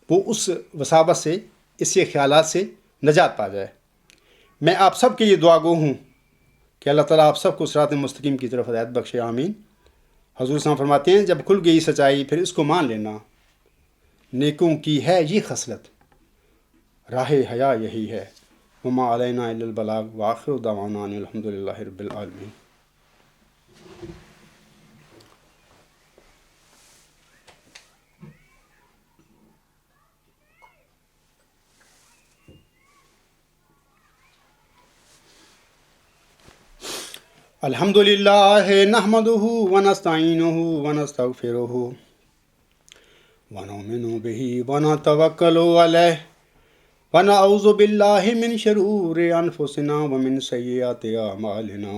وہ اس وساوس سے, اس کے خیالات سے نجات پا جائے. میں آپ سب کے لیے دعا گو ہوں کہ اللہ تعالیٰ آپ سب کو صراط مستقیم کی طرف ہدایت بخشے, آمین. حضور صلی اللہ علیہ وسلم فرماتے ہیں جب کھل گئی سچائی پھر اس کو مان لینا, نیکوں کی ہے یہ خصلت, راہ حیا یہی ہے, وما علینا الا البلاغ, وآخر دعوانا ان الحمد للہ رب العالمین. الحمد للہ نحمدہ ونستعینہ ونستغفرہ ونؤمن بہ ونتوکل علیہ ونعوذ باللہ من شرور انفسنا ومن سیئات اعمالنا.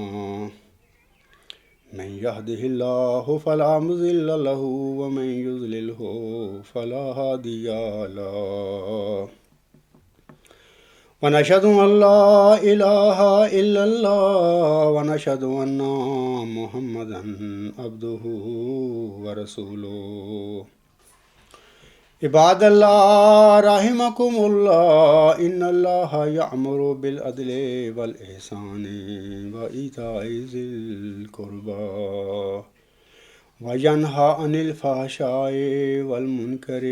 من یہدہ اللہ فلا مضل لہ ومن یضللہ فلا ہادی لہ. ونشهد أن لا إله إلا الله ونشهد أن محمدا عبده ورسوله. عباد الله رحمكم الله إن الله يأمر بالعدل والإحسان وإيتاء ذي القربى وَيَنْهَى عَنِ الْفَحْشَاءِ وَالْمُنْكَرِ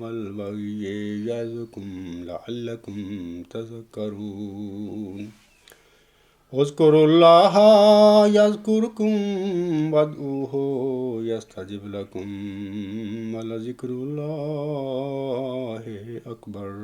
وَالْبَغْيِ يَعِظُكُمْ لَعَلَّكُمْ تَذَكَّرُونَ. اذْكُرُوا اللَّهَ يَذْكُرْكُمْ وَادْعُوهُ يَسْتَجِبْ لَكُمْ وَلَذِكْرُ اللَّهِ أَكْبَرُ.